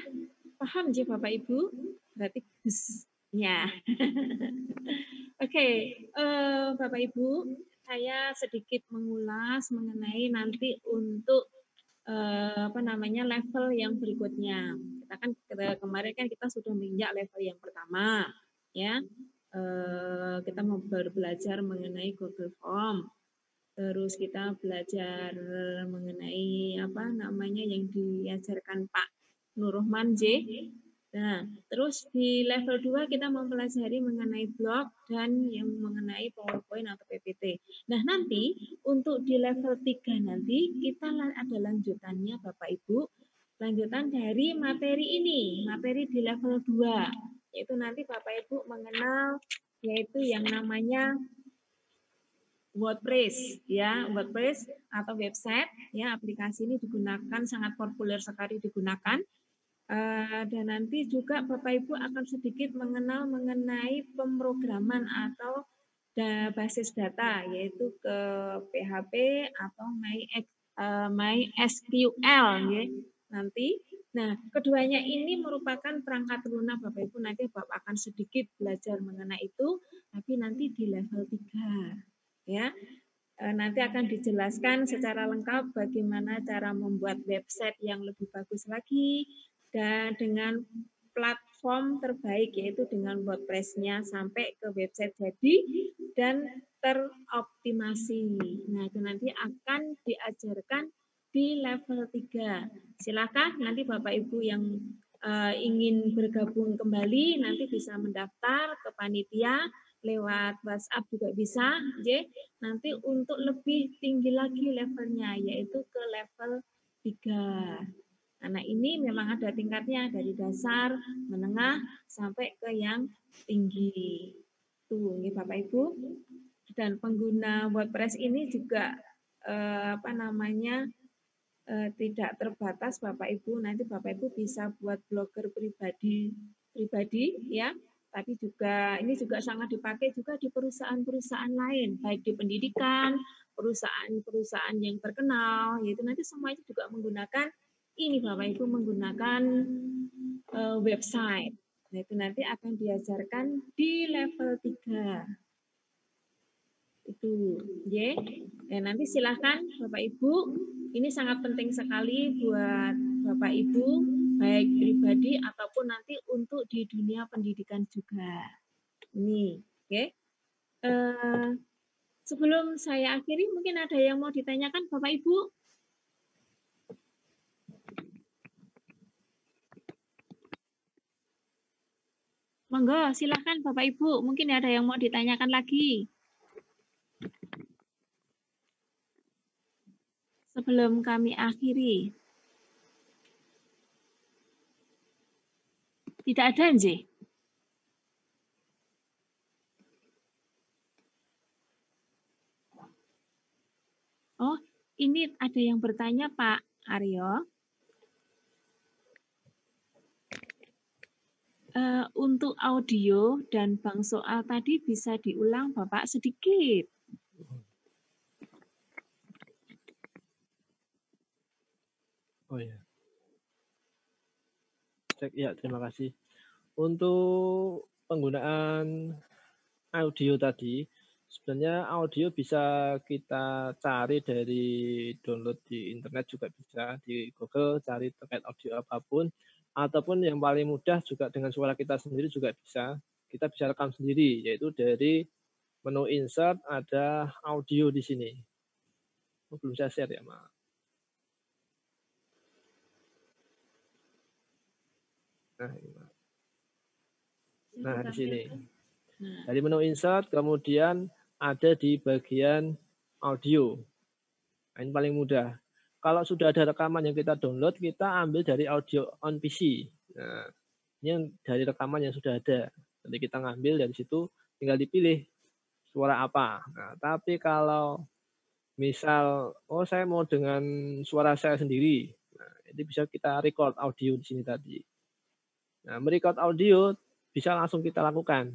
paham ya Bapak Ibu? Berarti ya. Oke, Bapak Ibu, saya sedikit mengulas mengenai nanti untuk level yang berikutnya. Kita kan kemarin kan kita sudah menginjak level yang pertama, ya. Kita mau belajar mengenai Google Form. Terus kita belajar mengenai yang diajarkan Pak Nurrohman J. Nah, terus di level 2 kita mempelajari mengenai blog dan yang mengenai PowerPoint atau PPT. Nah, nanti untuk di level 3 nanti kita ada lanjutannya Bapak Ibu. Lanjutan dari materi ini, materi di level 2. Yaitu nanti Bapak Ibu mengenal yaitu yang namanya WordPress ya, WordPress atau website ya, aplikasi ini digunakan sangat populer sekali digunakan. Dan nanti juga Bapak Ibu akan sedikit mengenal mengenai pemrograman atau basis data, yaitu ke PHP atau MySQL ya, nanti. Nah, keduanya ini merupakan perangkat lunak Bapak Ibu. Nanti Bapak akan sedikit belajar mengenai itu, tapi nanti di level 3 ya. Nanti akan dijelaskan secara lengkap bagaimana cara membuat website yang lebih bagus lagi dan dengan platform terbaik, yaitu dengan WordPress-nya sampai ke website jadi dan teroptimasi. Nah, itu nanti akan diajarkan di level 3. Silakan nanti Bapak Ibu yang ingin bergabung kembali nanti bisa mendaftar ke panitia lewat WhatsApp juga bisa, nanti untuk lebih tinggi lagi levelnya, yaitu ke level 3. Karena ini memang ada tingkatnya dari dasar, menengah, sampai ke yang tinggi. Tuh, ini Bapak Ibu. Dan pengguna WordPress ini juga tidak terbatas Bapak Ibu. Nanti Bapak Ibu bisa buat blogger pribadi ya. Tapi juga ini juga sangat dipakai juga di perusahaan-perusahaan lain, baik di pendidikan, perusahaan-perusahaan yang terkenal, yaitu nanti semua itu juga menggunakan ini Bapak Ibu, menggunakan website. Nah, itu nanti akan diajarkan di level 3. Itu, ya. Dan nanti silahkan Bapak Ibu, ini sangat penting sekali buat Bapak Ibu, baik pribadi ataupun nanti untuk di dunia pendidikan juga. Ini, oke. Sebelum saya akhiri, mungkin ada yang mau ditanyakan Bapak Ibu? Monggo, silahkan Bapak Ibu, mungkin ada yang mau ditanyakan lagi. Sebelum kami akhiri. Tidak ada, Nji? Oh, ini ada yang bertanya Pak Aryo. Untuk audio dan bank soal tadi bisa diulang Bapak sedikit. Oh ya. Cek ya, terima kasih. Untuk penggunaan audio tadi, sebenarnya audio bisa kita cari dari download di internet juga bisa, di Google cari terkait audio apapun, ataupun yang paling mudah juga dengan suara kita sendiri juga bisa. Kita bisa rekam sendiri, yaitu dari menu insert ada audio di sini. Belum saya share ya, maaf. Nah, di sini. Dari menu insert, kemudian ada di bagian audio. Nah, ini paling mudah. Kalau sudah ada rekaman yang kita download, kita ambil dari audio on PC. Nah, ini yang dari rekaman yang sudah ada. Nanti kita ngambil dari situ, tinggal dipilih suara apa. Nah, tapi kalau misal, oh saya mau dengan suara saya sendiri, nah, itu bisa kita record audio di sini tadi. Nah, merecord audio bisa langsung kita lakukan.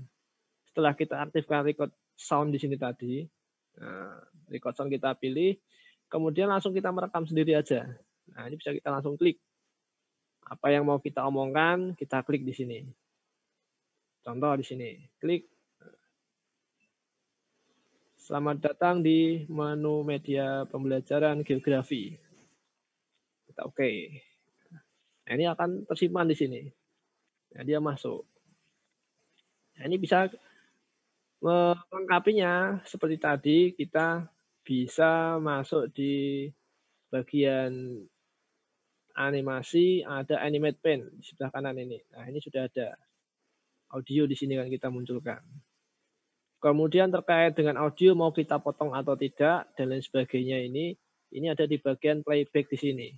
Setelah kita aktifkan record sound di sini tadi, nah, record sound kita pilih, kemudian langsung kita merekam sendiri aja. Nah, ini bisa kita langsung klik. Apa yang mau kita omongkan, kita klik di sini. Contoh di sini, klik. Selamat datang di menu media pembelajaran geografi. Kita oke. Nah, ini akan tersimpan di sini. Nah, dia masuk. Nah, ini bisa melengkapinya seperti tadi, kita bisa masuk di bagian animasi, ada animate pen di sebelah kanan ini. Nah, ini sudah ada audio di sini kan kita munculkan. Kemudian terkait dengan audio mau kita potong atau tidak dan lain sebagainya ini ada di bagian playback di sini.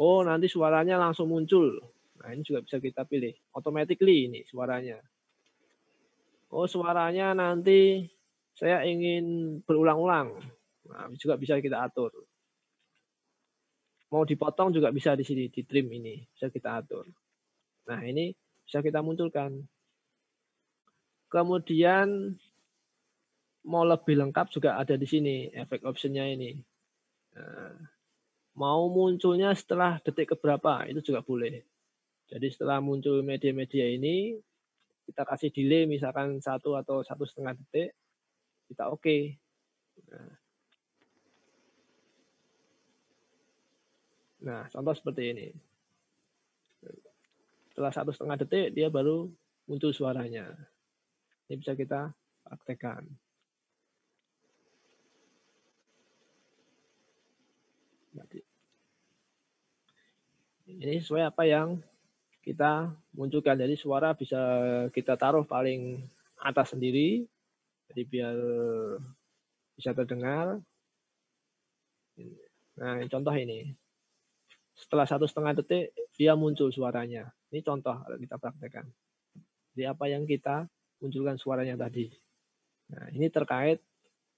Oh, nanti suaranya langsung muncul. Nah, ini juga bisa kita pilih. Automatically ini suaranya. Oh, suaranya nanti saya ingin berulang-ulang. Nah, juga bisa kita atur. Mau dipotong juga bisa di sini, di trim ini. Bisa kita atur. Nah, ini bisa kita munculkan. Kemudian mau lebih lengkap juga ada di sini efek optionnya ini. Nah, mau munculnya setelah detik keberapa itu juga boleh. Jadi setelah muncul media-media ini kita kasih delay misalkan 1 atau 1,5 detik, kita oke. Nah, contoh seperti ini. Setelah 1,5 detik dia baru muncul suaranya. Ini bisa kita praktekkan. Ini sesuai apa yang kita munculkan. Jadi suara bisa kita taruh paling atas sendiri, jadi biar bisa terdengar. Nah, contoh ini. Setelah 1,5 detik dia muncul suaranya. Ini contoh kalau kita praktekkan. Jadi apa yang kita munculkan suaranya tadi. Nah, ini terkait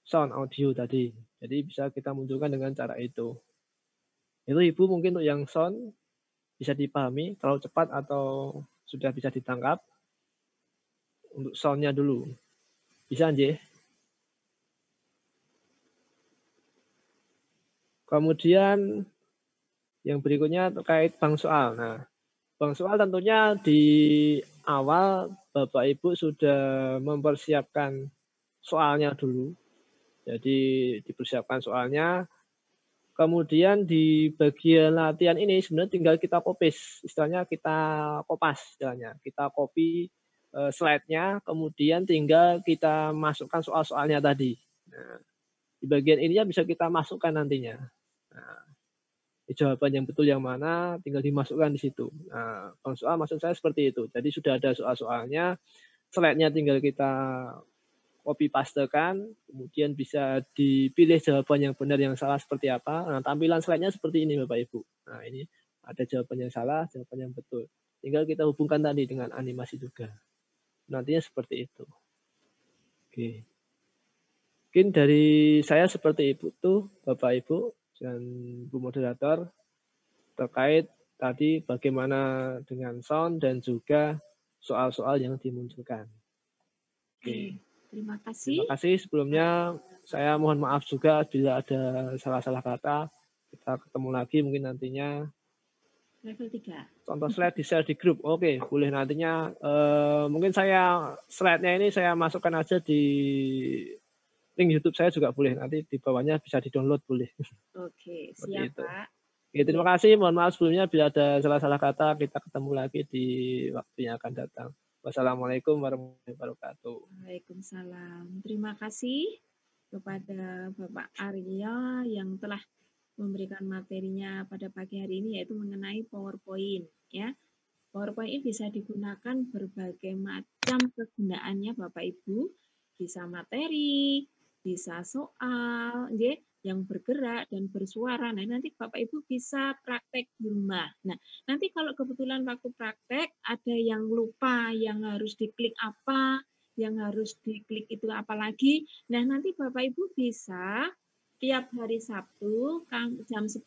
sound audio tadi. Jadi bisa kita munculkan dengan cara itu. Itu Ibu mungkin untuk yang sound bisa dipahami terlalu cepat atau sudah bisa ditangkap. Untuk soundnya dulu. Bisa, Nje? Kemudian yang berikutnya terkait bank soal. Nah, bank soal tentunya di awal Bapak Ibu sudah mempersiapkan soalnya dulu. Jadi dipersiapkan soalnya. Kemudian di bagian latihan ini sebenarnya tinggal kita kopis, istilahnya kita kopas, istilahnya kita copy slide-nya, kemudian tinggal kita masukkan soal-soalnya tadi. Nah, di bagian ininya bisa kita masukkan nantinya. Nah, jawaban yang betul yang mana tinggal dimasukkan di situ. Nah, soal maksud saya seperti itu. Jadi sudah ada soal-soalnya, slide-nya tinggal kita copy pastekan, kemudian bisa dipilih jawaban yang benar yang salah seperti apa. Nah, tampilan slide-nya seperti ini Bapak Ibu. Nah, ini ada jawaban yang salah, jawaban yang betul. Tinggal kita hubungkan tadi dengan animasi juga. Nantinya seperti itu. Oke. Mungkin dari saya seperti itu tuh Bapak Ibu dan Bu Moderator terkait tadi bagaimana dengan sound dan juga soal-soal yang dimunculkan. Oke. Terima kasih. Terima kasih. Sebelumnya saya mohon maaf juga bila ada salah-salah kata. Kita ketemu lagi mungkin nantinya. Level 3. Contoh slide di-share di grup. Oke, boleh nantinya. Mungkin saya slide-nya ini saya masukkan aja di link YouTube saya juga boleh. Nanti di bawahnya bisa di-download boleh. Oke, siap itu. Pak. Oke, terima kasih. Mohon maaf sebelumnya bila ada salah-salah kata. Kita ketemu lagi di waktu yang akan datang. Wassalamualaikum warahmatullahi wabarakatuh. Waalaikumsalam. Terima kasih kepada Bapak Arya yang telah memberikan materinya pada pagi hari ini yaitu mengenai PowerPoint ya. PowerPoint ini bisa digunakan berbagai macam kegunaannya Bapak Ibu, bisa materi, bisa soal, yang bergerak dan bersuara. Nah, nanti Bapak Ibu bisa praktek di rumah. Nah, nanti kalau kebetulan waktu praktek ada yang lupa, yang harus diklik apa, yang harus diklik itu apa lagi. Nah, nanti Bapak Ibu bisa tiap hari Sabtu jam 10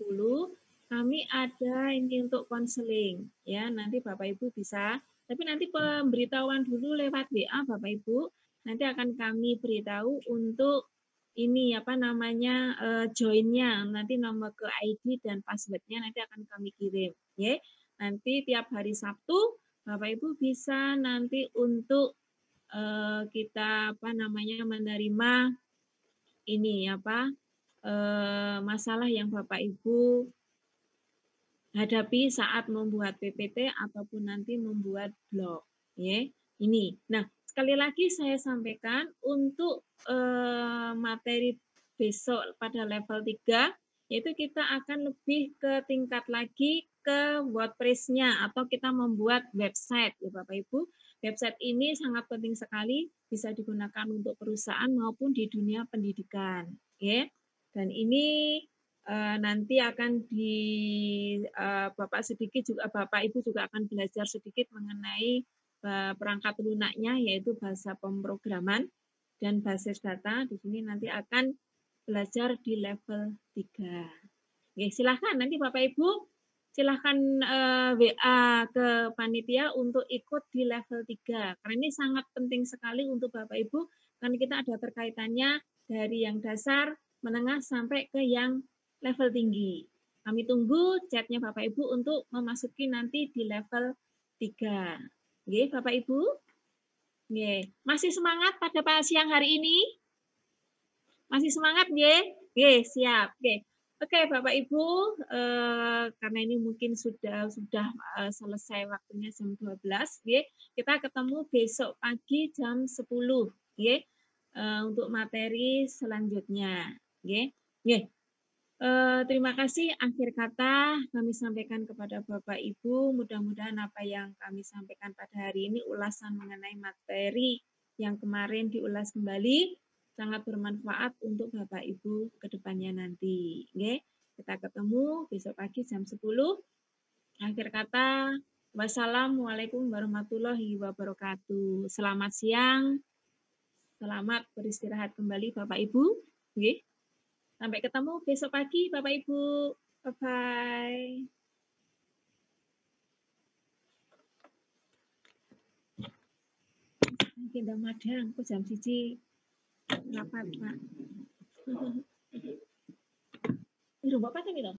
kami ada ini untuk konseling ya. Nanti Bapak Ibu bisa, tapi nanti pemberitahuan dulu lewat WA Bapak Ibu. Nanti akan kami beritahu untuk ini apa namanya joinnya, nanti nomor ke ID dan passwordnya nanti akan kami kirim ya. Nanti tiap hari Sabtu Bapak Ibu bisa nanti untuk kita apa namanya menerima ini apa masalah yang Bapak Ibu hadapi saat membuat PPT ataupun nanti membuat blog ya. Ini. Nah, sekali lagi saya sampaikan untuk materi besok pada level 3 yaitu kita akan lebih ke tingkat lagi ke WordPress-nya atau kita membuat website ya Bapak Ibu. Website ini sangat penting sekali bisa digunakan untuk perusahaan maupun di dunia pendidikan ya. Dan ini nanti akan Bapak Ibu juga akan belajar sedikit mengenai perangkat lunaknya yaitu bahasa pemrograman dan basis data. Di sini nanti akan belajar di level 3. Oke, silahkan nanti Bapak Ibu silahkan WA ke panitia untuk ikut di level 3. Karena ini sangat penting sekali untuk Bapak Ibu Kan kita ada terkaitannya dari yang dasar, menengah sampai ke yang level tinggi. Kami tunggu chatnya Bapak Ibu untuk memasuki nanti di level 3. Oke, Bapak Ibu? Oke. Masih semangat pada siang hari ini? Masih semangat, nggih? Nggih, siap. Oke, Bapak Ibu, karena ini mungkin sudah selesai waktunya jam 12, nggih. Kita ketemu besok pagi jam 10, nggih. Untuk materi selanjutnya, nggih. Nggih. Terima kasih. Akhir kata kami sampaikan kepada Bapak Ibu, mudah-mudahan apa yang kami sampaikan pada hari ini ulasan mengenai materi yang kemarin diulas kembali sangat bermanfaat untuk Bapak Ibu ke depannya nanti. Oke, kita ketemu besok pagi jam 10. Akhir kata, wassalamualaikum warahmatullahi wabarakatuh. Selamat siang. Selamat beristirahat kembali Bapak Ibu. Oke. Sampai ketemu besok pagi, Bapak Ibu. Bye-bye. Kita madang, aku jam 1 rapat, Pak. Ini Bapak kan itu?